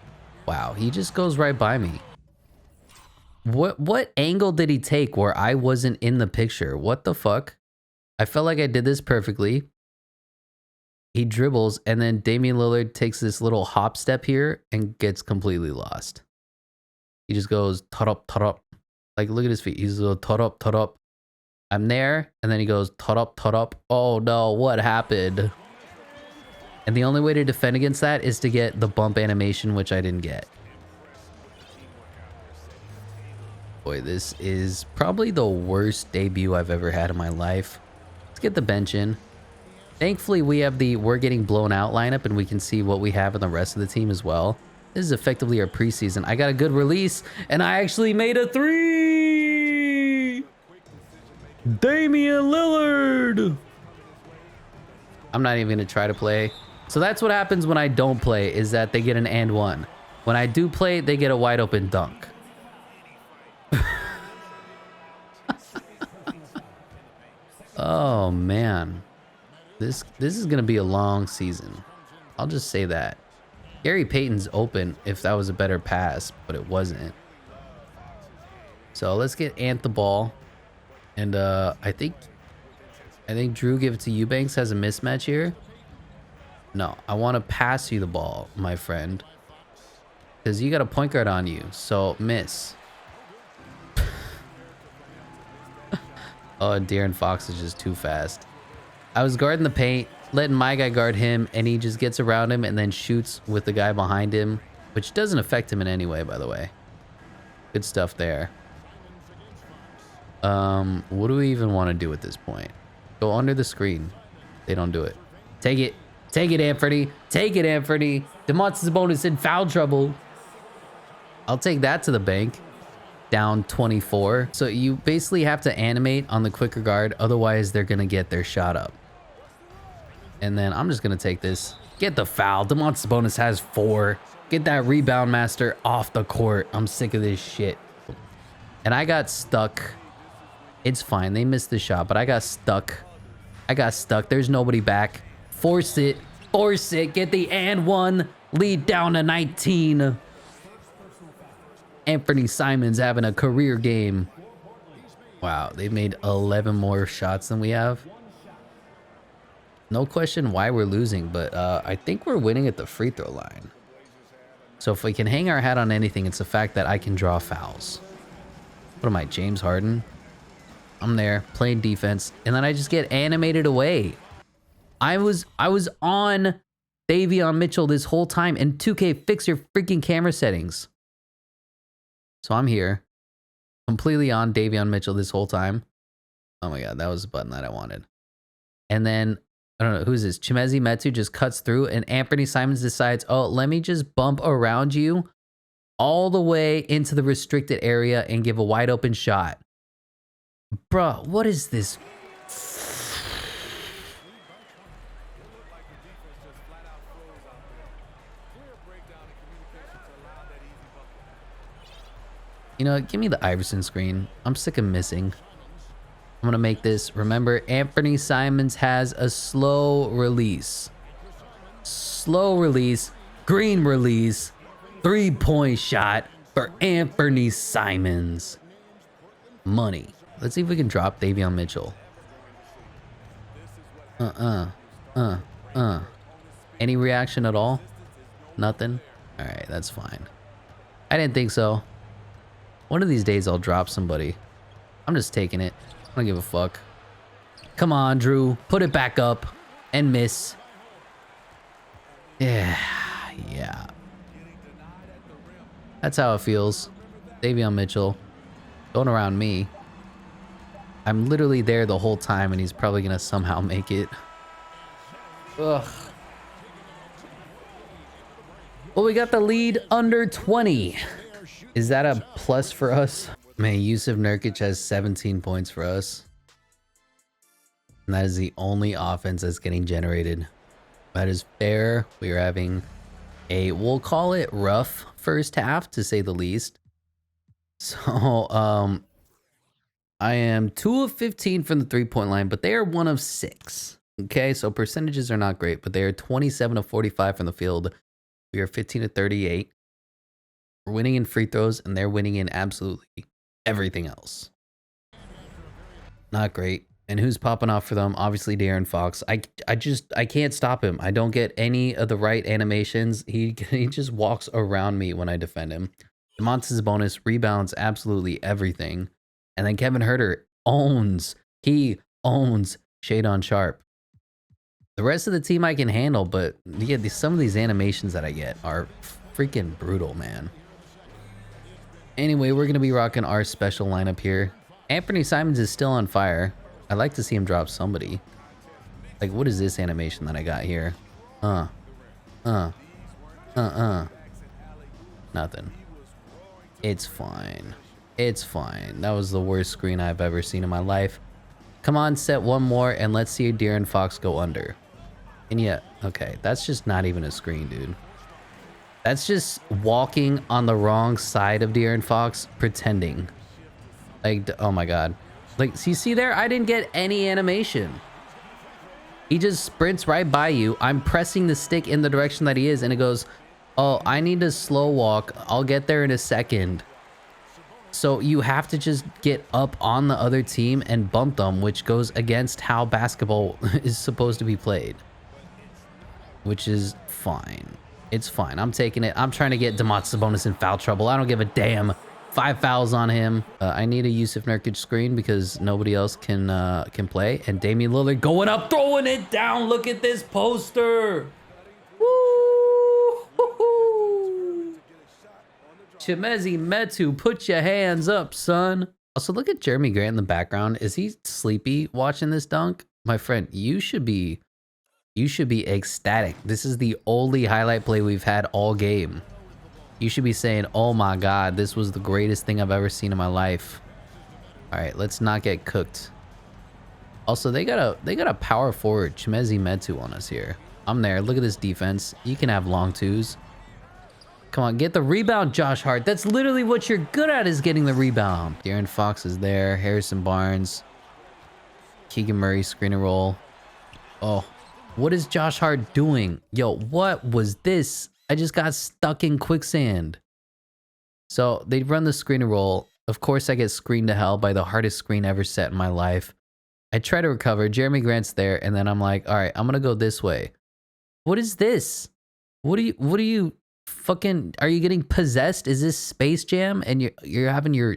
Wow, he just goes right by me. What angle did he take where I wasn't in the picture? What the fuck? I felt like I did this perfectly. He dribbles, and then Damian Lillard takes this little hop step here and gets completely lost. He just goes tot up. Like, look at his feet. He's a tot up. I'm there, and then he goes, tot up. Oh no, what happened? And the only way to defend against that is to get the bump animation, which I didn't get. Boy, this is probably the worst debut I've ever had in my life. Let's get the bench in. Thankfully, we have the we're getting blown out lineup, and we can see what we have in the rest of the team as well. This is effectively our preseason. I got a good release, and I actually made a 3! Damian Lillard! I'm not even going to try to play. So that's what happens when I don't play, is that they get an and one. When I do play, they get a wide open dunk. Oh, man. This is going to be a long season. I'll just say that. Gary Payton's open if that was a better pass, but it wasn't. So let's get Ant the ball. And I think Drew give it to Eubanks has a mismatch here. No, I want to pass you the ball, my friend. Because you got a point guard on you. So miss. Oh, De'Aaron Fox is just too fast. I was guarding the paint, letting my guy guard him, and he just gets around him and then shoots with the guy behind him, which doesn't affect him in any way, by the way. Good stuff there. What do we even want to do at this point? Go under the screen. They don't do it. Take it. Take it, Anthony. Take it, Anthony. DeMontis Sabonis in foul trouble. I'll take that to the bank. Down 24. So you basically have to animate on the quicker guard. Otherwise, they're going to get their shot up. And then I'm just going to take this. Get the foul. DeMontis Sabonis has 4. Get that rebound master off the court. I'm sick of this shit. And I got stuck. It's fine. They missed the shot, but I got stuck. There's nobody back. Force it. Force it. Get the and one. Lead down to 19. Anthony Simons having a career game. Wow, they've made 11 more shots than we have. No question why we're losing, but I think we're winning at the free throw line. So if we can hang our hat on anything, it's the fact that I can draw fouls. What am I, James Harden? I'm there playing defense, and then I just get animated away. I was on Davion Mitchell this whole time, and 2K, fix your freaking camera settings. So I'm here, completely on Davion Mitchell this whole time. Oh my god, that was the button that I wanted. And then, I don't know, who's this? Chimezi Metu just cuts through, and Anthony Simons decides, oh, let me just bump around you all the way into the restricted area and give a wide open shot. Bruh, what is this? You know, give me the Iverson screen. I'm sick of missing. I'm going to make this. Remember, Anthony Simons has a slow release. Slow release. Green release. 3-point shot for Anthony Simons. Money. Let's see if we can drop Davion Mitchell. Any reaction at all? Nothing? All right, that's fine. I didn't think so. One of these days I'll drop somebody. I'm just taking it. I don't give a fuck. Come on, Drew. Put it back up. And miss. Yeah. That's how it feels. Davion Mitchell. Going around me. I'm literally there the whole time, and he's probably going to somehow make it. Ugh. Well, we got the lead under 20. Is that a plus for us? Man, Yusuf Nurkic has 17 points for us. And that is the only offense that's getting generated. That is fair. We are having a, we'll call it rough first half, to say the least. So, I am 2 of 15 from the 3-point line, but they are 1 of 6. Okay, so percentages are not great, but they are 27 of 45 from the field. We are 15 of 38. We're winning in free throws, and they're winning in absolutely everything else. Not great. And who's popping off for them? Obviously, De'Aaron Fox. I can't stop him. I don't get any of the right animations. He just walks around me when I defend him. DeMontis Sabonis rebounds absolutely everything. And then Kevin Huerter owns He owns Shade on Sharp. The rest of the team I can handle, but yeah, some of these animations that I get are freaking brutal, man. Anyway, we're going to be rocking our special lineup here. Anthony Simons is still on fire. I'd like to see him drop somebody. Like, what is this animation that I got here? Nothing. It's fine. It's fine. That was the worst screen I've ever seen in my life. Come on, set one more, and let's see De'Aaron Fox go under. And yeah, okay, that's just not even a screen, dude. That's just walking on the wrong side of De'Aaron Fox, pretending. Like, oh my god. Like, so you see there? I didn't get any animation. He just sprints right by you. I'm pressing the stick in the direction that he is, and it goes, oh, I need to slow walk. I'll get there in a second. So you have to just get up on the other team and bump them, which goes against how basketball is supposed to be played. Which is fine. It's fine. I'm taking it. I'm trying to get Domantas Sabonis in foul trouble. I don't give a damn. 5 fouls on him. I need a Yusuf Nurkic screen because nobody else can play. And Damian Lillard going up, throwing it down. Look at this poster. Woo! Chimezie Metu, put your hands up, son. Also, look at Jeremy Grant in the background. Is he sleepy watching this dunk? My friend, you should be ecstatic. This is the only highlight play we've had all game. You should be saying, oh my god, this was the greatest thing I've ever seen in my life. All right, let's not get cooked. Also, they got a power forward, Chimezie Metu, on us here. I'm there. Look at this defense. You can have long twos. Come on, get the rebound, Josh Hart. That's literally what you're good at, is getting the rebound. De'Aaron Fox is there. Harrison Barnes. Keegan Murray, screen and roll. Oh, what is Josh Hart doing? Yo, what was this? I just got stuck in quicksand. So they run the screen and roll. Of course, I get screened to hell by the hardest screen ever set in my life. I try to recover. Jeremy Grant's there, and then I'm like, all right, I'm gonna go this way. What is this? What are you fucking, are you getting possessed? Is this Space Jam and you're having your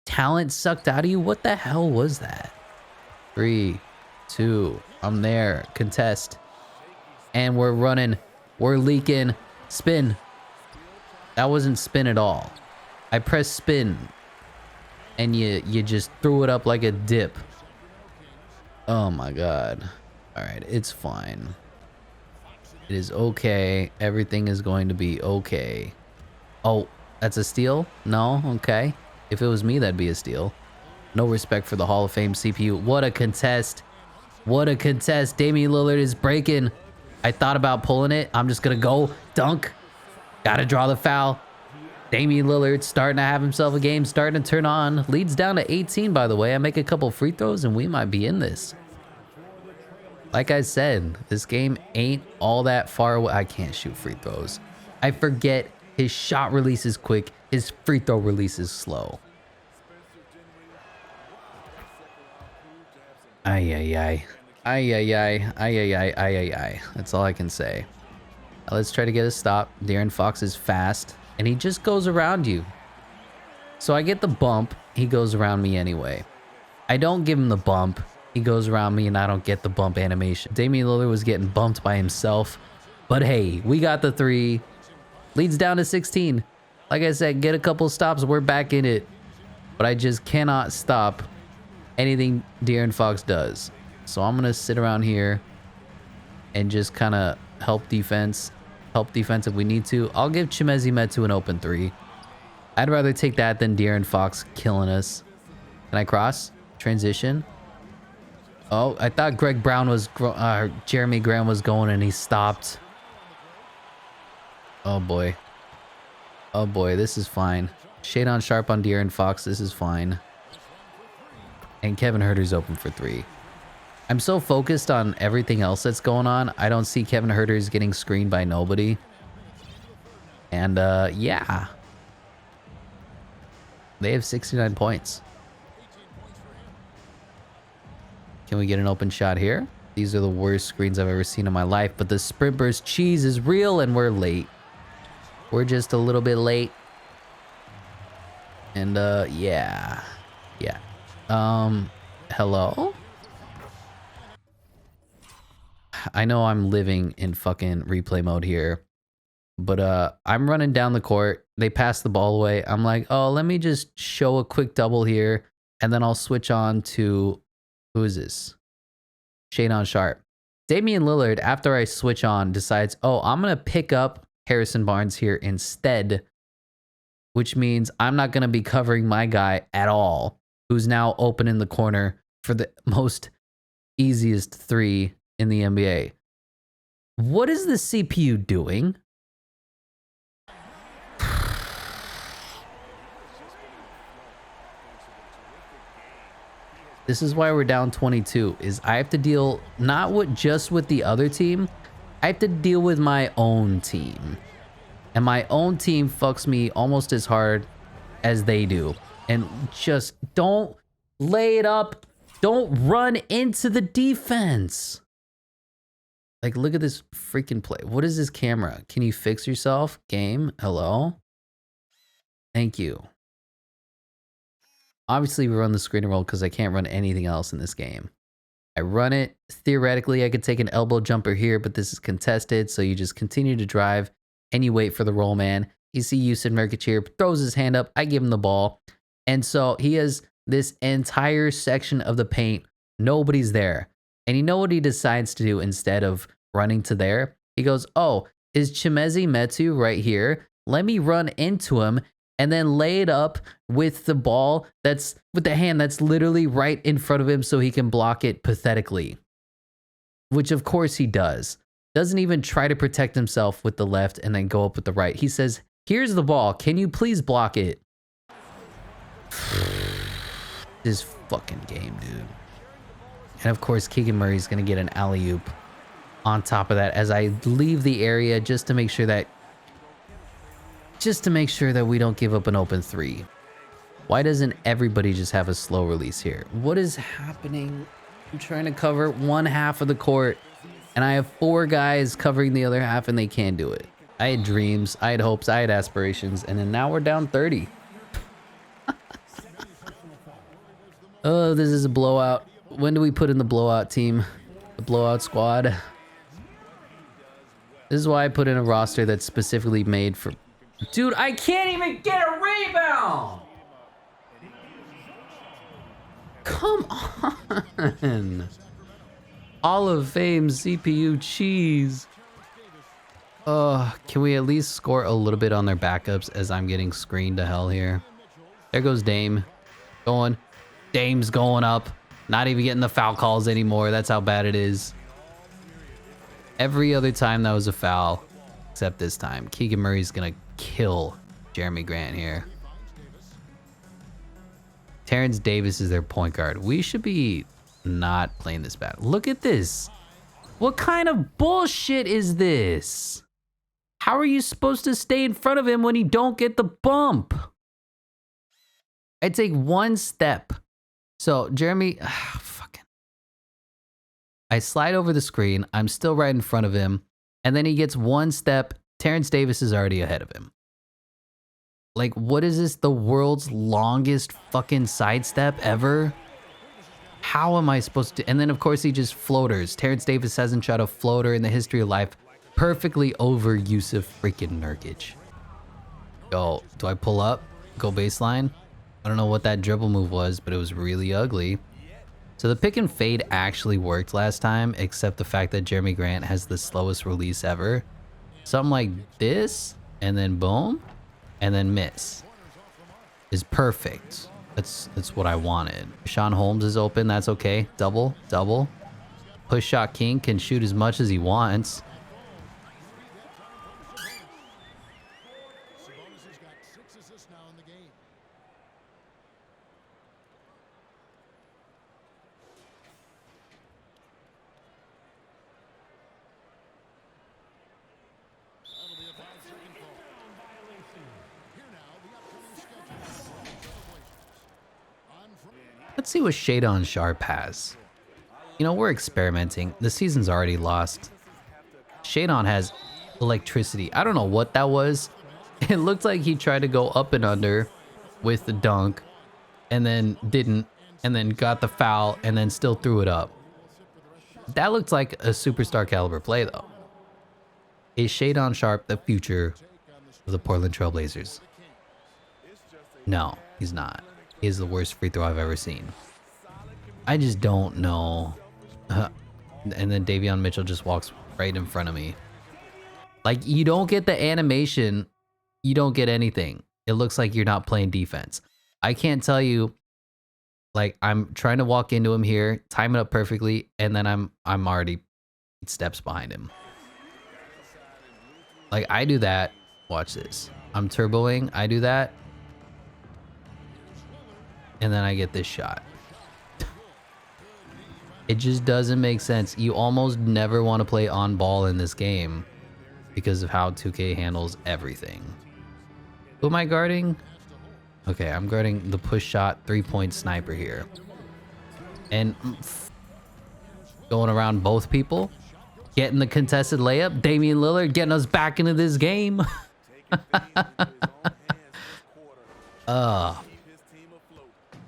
talent sucked out of you? What the hell was that? 3, 2, I'm there. Contest. And we're running. We're leaking. Spin. That wasn't spin at all. I pressed spin. And you just threw it up like a dip. Oh my god. Alright, it's fine. It is okay. Everything is going to be okay. Oh, that's a steal? No? Okay. If it was me, that'd be a steal. No respect for the Hall of Fame CPU. What a contest. What a contest. Damian Lillard is breaking. I thought about pulling it. I'm just going to go dunk. Got to draw the foul. Damian Lillard starting to have himself a game, starting to turn on. Leads down to 18, by the way. I make a couple free throws and we might be in this. Like I said, this game ain't all that far away. I can't shoot free throws. I forget his shot release is quick. His free throw release is slow. Ay, ay, ay. Ay, ay, ay. Ay, ay, ay, ay, ay, ay. That's all I can say. Now let's try to get a stop. De'Aaron Fox is fast, and he just goes around you. So I get the bump. He goes around me anyway. I don't give him the bump. He goes around me, and I don't get the bump animation. Damian Lillard was getting bumped by himself. But hey, we got the 3. Leads down to 16. Like I said, get a couple stops. We're back in it. But I just cannot stop anything De'Aaron Fox does. So I'm going to sit around here and just kind of help defense. Help defense if we need to. I'll give Chimezie Metu an open 3. I'd rather take that than De'Aaron Fox killing us. Can I cross? Transition. Oh, I thought Greg Brown was... Jeremy Grant was going and he stopped. Oh, boy. Oh, boy. This is fine. Shade on Sharp on De'Aaron Fox. This is fine. And Kevin Huerter's open for 3. I'm so focused on everything else that's going on. I don't see Kevin Huerter's getting screened by nobody. And, yeah. They have 69 points. Can we get an open shot here? These are the worst screens I've ever seen in my life. But the sprint burst cheese is real and we're late. We're just a little bit late. And, yeah. Yeah. Hello? I know I'm living in fucking replay mode here, but I'm running down the court. They pass the ball away. I'm like, oh, let me just show a quick double here, and then I'll switch on to, who is this? Shadon Sharp. Damian Lillard, after I switch on, decides, oh, I'm going to pick up Harrison Barnes here instead, which means I'm not going to be covering my guy at all, who's now open in the corner for the most easiest three in the NBA. What is the CPU doing? This is why we're down 22, is I have to deal not with just with the other team, I have to deal with my own team. And my own team fucks me almost as hard as they do. And just don't lay it up. Don't run into the defense. Like, look at this freaking play. What is this camera? Can you fix yourself? Game, hello? Thank you. Obviously, we run the screen and roll because I can't run anything else in this game. I run it. Theoretically, I could take an elbow jumper here, but this is contested, so you just continue to drive and you wait for the roll man. You see Yusuf Nurkic here, throws his hand up. I give him the ball. And so he has this entire section of the paint. Nobody's there. And you know what he decides to do instead of running to there? He goes, oh, is Chimezie Metu right here? Let me run into him and then lay it up with the ball that's with the hand that's literally right in front of him so he can block it pathetically. Which of course he does. Doesn't even try to protect himself with the left and then go up with the right. He says, here's the ball. Can you please block it? This fucking game, dude. And of course, Keegan Murray's going to get an alley-oop on top of that as I leave the area just to make sure that we don't give up an open three. Why doesn't everybody just have a slow release here? What is happening? I'm trying to cover one half of the court and I have four guys covering the other half and they can't do it. I had dreams, I had hopes, I had aspirations, and then now we're down 30. Oh, this is a blowout. When do we put in the blowout team? The blowout squad. This is why I put in a roster that's specifically made for... Dude, I can't even get a rebound! Come on! Hall of Fame CPU cheese. Can we at least score a little bit on their backups as I'm getting screened to hell here? There goes Dame. Going. Dame's going up. Not even getting the foul calls anymore. That's how bad it is. Every other time that was a foul, except this time. Keegan Murray's gonna kill Jeremy Grant here. Terrence Davis is their point guard. We should be not playing this bad. Look at this. What kind of bullshit is this? How are you supposed to stay in front of him when you don't get the bump? I take one step. So Jeremy, fucking. I slide over the screen. I'm still right in front of him. And then he gets one step. Terrence Davis is already ahead of him. Like, what is this? The world's longest fucking sidestep ever? How am I supposed to? And then, of course, he just floaters. Terrence Davis hasn't shot a floater in the history of life perfectly over Yusuf freaking Nurkic. Yo, do I pull up? Go baseline? I don't know what that dribble move was, but it was really ugly. So the pick and fade actually worked last time, except the fact that Jeremy Grant has the slowest release ever. Something like this, and then boom, and then miss is perfect. That's what I wanted. Sean Holmes is open. That's okay. Double. Push shot king can shoot as much as he wants. Let's see what Shadon Sharp has. You know, we're experimenting. The season's already lost. Shadon has electricity. I don't know what that was. It looked like he tried to go up and under with the dunk and then didn't. and then got the foul and then still threw it up. That looked like a superstar caliber play though. Is Shadon Sharp the future of the Portland Trail Blazers? No, he's not. He is the worst free throw I've ever seen. I just don't know. And then Davion Mitchell just walks right in front of me. Like, you don't get the animation. You don't get anything. It looks like you're not playing defense. I can't tell you. Like, I'm trying to walk into him here, time it up perfectly, and then I'm already steps behind him. Like, I do that. Watch this. I'm turboing. I do that. And then I get this shot. It just doesn't make sense. You almost never want to play on ball in this game because of how 2K handles everything. Who am I guarding? Okay, I'm guarding the push shot 3-point sniper here. And going around both people. Getting the contested layup. Damian Lillard getting us back into this game.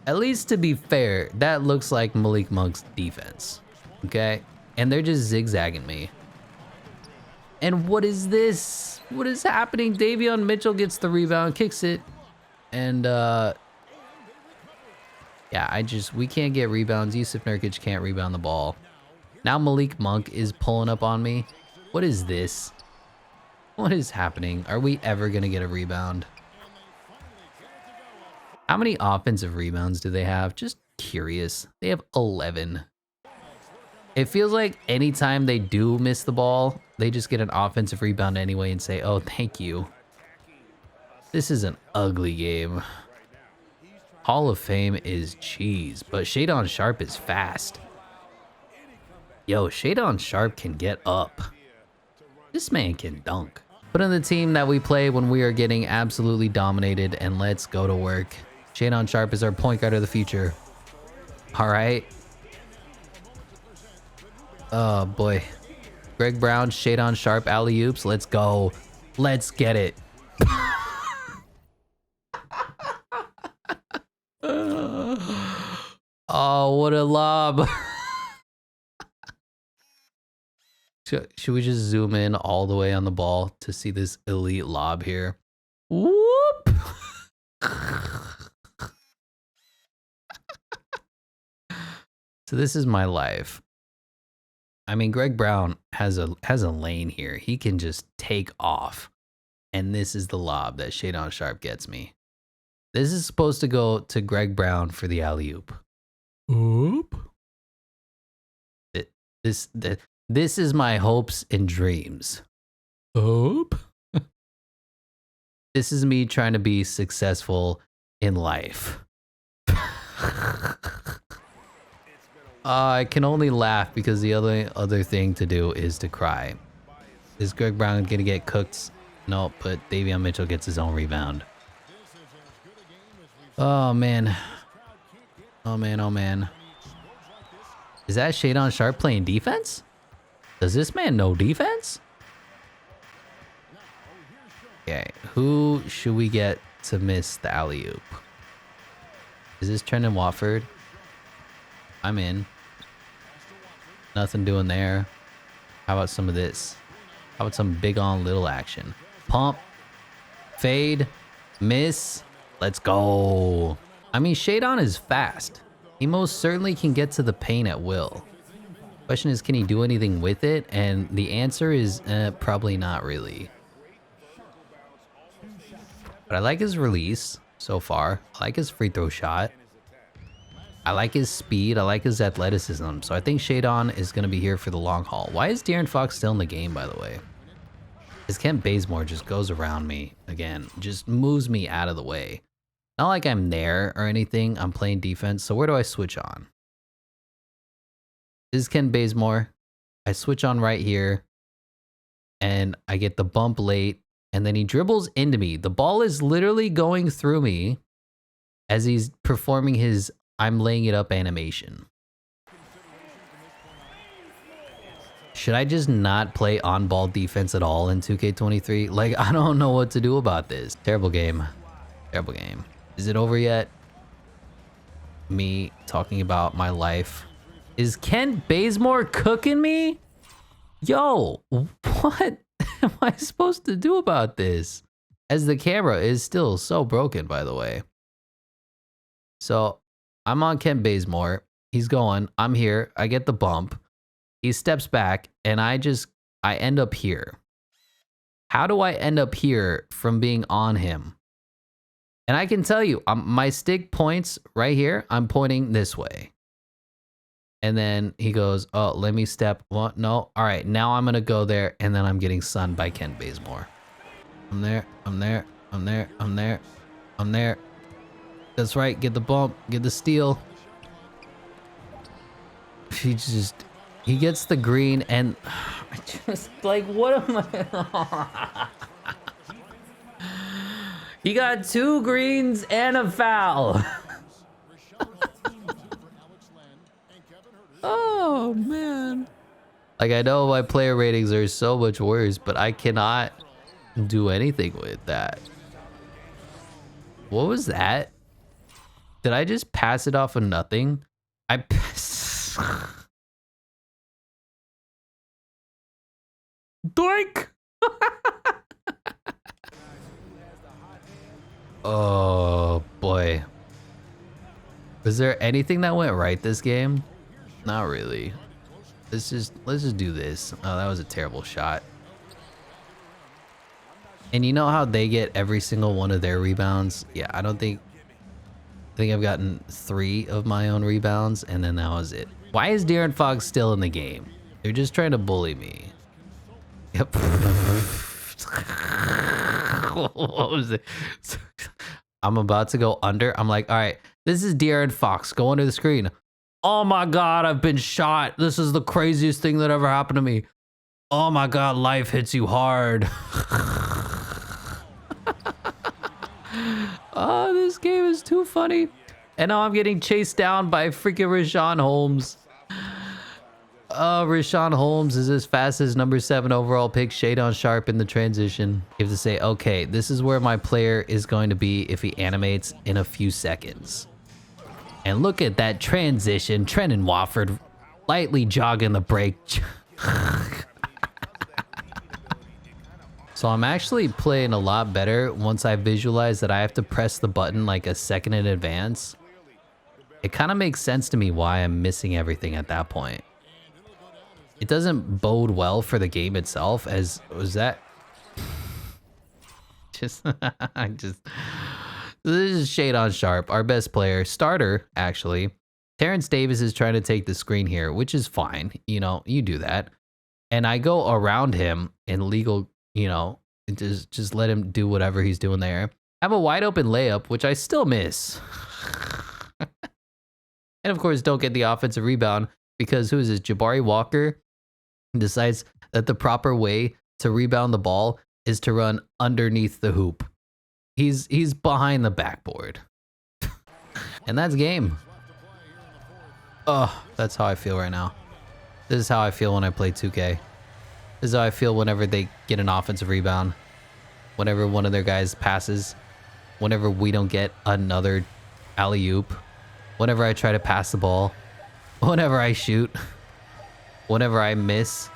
At least to be fair, that looks like Malik Monk's defense. Okay? And they're just zigzagging me. And what is this? What is happening? Davion Mitchell gets the rebound, kicks it. And yeah, we can't get rebounds. Yusuf Nurkic can't rebound the ball. Now Malik Monk is pulling up on me. What is this? What is happening? Are we ever gonna get a rebound? How many offensive rebounds do they have? Just curious. They have 11. It feels like anytime they do miss the ball, they just get an offensive rebound anyway and say, oh, thank you. This is an ugly game. Hall of Fame is cheese, but Shadon Sharp is fast. Yo, Shadon Sharp can get up. This man can dunk. Put in the team that we play when we are getting absolutely dominated, and let's go to work. Shadon Sharp is our point guard of the future. All right. Oh, boy. Greg Brown, Shadon Sharp, alley-oops. Let's go. Let's get it. Oh, what a lob. Should we just zoom in all the way on the ball to see this elite lob here? Whoop! So this is my life. I mean, Greg Brown has a lane here. He can just take off. And this is the lob that Shadon Sharp gets me. This is supposed to go to Greg Brown for the alley-oop. Oop. This is my hopes and dreams. Oop. This is me trying to be successful in life. I can only laugh because the other thing to do is to cry. Is Greg Brown gonna get cooked? Nope, but Davion Mitchell gets his own rebound. Oh man. Oh man, oh man. Is that Shadon Sharp playing defense? Does this man know defense? Okay, who should we get to miss the alley-oop? Is this Trendon Watford? I'm in. Nothing doing there. How about some of this? How about some big on little action? Pump. Fade. Miss. Let's go. I mean, Shadon is fast. He most certainly can get to the paint at will. Question is, can he do anything with it? And the answer is probably not really. But I like his release so far. I like his free throw shot. I like his speed. I like his athleticism. So I think Shadon is going to be here for the long haul. Why is De'Aaron Fox still in the game, by the way? Because Kent Bazemore just goes around me again. Just moves me out of the way. Not like I'm there or anything. I'm playing defense. So where do I switch on? This is Kent Bazemore. I switch on right here. And I get the bump late. And then he dribbles into me. The ball is literally going through me as he's performing his I'm laying it up animation. Should I just not play on-ball defense at all in 2K23? Like, I don't know what to do about this. Terrible game. Terrible game. Is it over yet? me talking about my life. Is Kent Bazemore cooking me? Yo, what am I supposed to do about this? As the camera is still so broken, by the way. So I'm on Kent Bazemore. He's going. I'm here. I get the bump. He steps back, and I end up here. How do I end up here from being on him? And I can tell you, my stick points right here. I'm pointing this way. And then he goes, oh, let me step. What? No. All right, now I'm going to go there, and then I'm getting sunned by Kent Bazemore. I'm there. I'm there. I'm there. I'm there. I'm there. That's right. Get the bump. Get the steal. He gets the green, and I just, like, what am I? He got 2 greens and a foul. Oh, man. Like, I know my player ratings are so much worse, but I cannot do anything with that. What was that? Did I just pass it off of nothing? Doink! Oh boy. Was there anything that went right this game? Not really. Let's just do this. Oh, that was a terrible shot. And you know how they get every single one of their rebounds? Yeah, I think I've gotten 3 of my own rebounds, and then that was it. Why is De'Aaron Fox still in the game? They're just trying to bully me. Yep. What was it? I'm about to go under. I'm like, all right, this is De'Aaron Fox. Go under the screen. Oh my God, I've been shot. This is the craziest thing that ever happened to me. Oh my God, life hits you hard. Oh, this game is too funny. And now I'm getting chased down by freaking Rashawn Holmes. Rashawn Holmes is as fast as number 7 overall pick Shadon Sharp in the transition. You have to say, okay, this is where my player is going to be if he animates in a few seconds. And look at that transition. Trenton Wofford lightly jogging the break. So I'm actually playing a lot better once I visualize that I have to press the button like a second in advance. It kind of makes sense to me why I'm missing everything at that point. It doesn't bode well for the game itself, as was that this is Shadon Sharp, our best player, starter actually. Terrence Davis is trying to take the screen here, which is fine. You know, you do that. And I go around him in legal, you know, just let him do whatever he's doing there. I have a wide open layup, which I still miss. And of course, don't get the offensive rebound because who is this? Jabari Walker decides that the proper way to rebound the ball is to run underneath the hoop. He's behind the backboard. And that's game. Oh, that's how I feel right now. This is how I feel when I play 2K. This is how I feel whenever they get an offensive rebound. Whenever one of their guys passes. Whenever we don't get another alley-oop. Whenever I try to pass the ball. Whenever I shoot. Whenever I miss.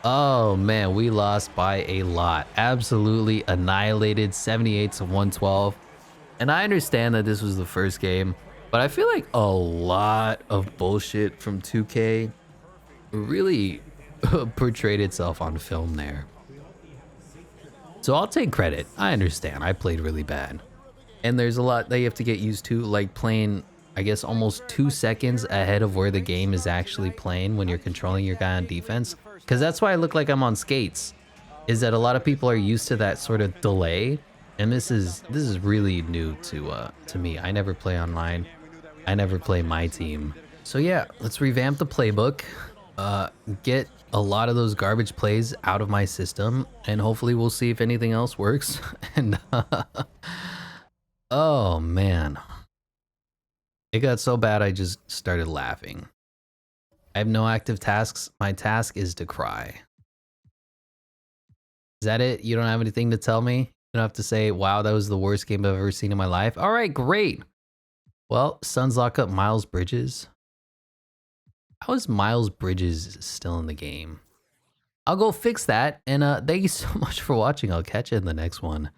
Oh man, we lost by a lot. Absolutely annihilated, 78-112. And I understand that this was the first game, but I feel like a lot of bullshit from 2K really portrayed itself on film there. So I'll take credit. I understand. I played really bad. And there's a lot that you have to get used to, like playing, I guess, almost 2 seconds ahead of where the game is actually playing when you're controlling your guy on defense. Because that's why I look like I'm on skates, is that a lot of people are used to that sort of delay. And this is really new to me. I never play online. I never play MyTEAM. So yeah, let's revamp the playbook, get a lot of those garbage plays out of my system, and hopefully we'll see if anything else works. And oh man, it got so bad I just started laughing. I have no active tasks. My task is to cry. Is that it? You don't have anything to tell me? You don't have to say, wow, that was the worst game I've ever seen in my life. All right, great. Well, Suns lock up Miles Bridges. How is Miles Bridges still in the game? I'll go fix that. And thank you so much for watching. I'll catch you in the next one.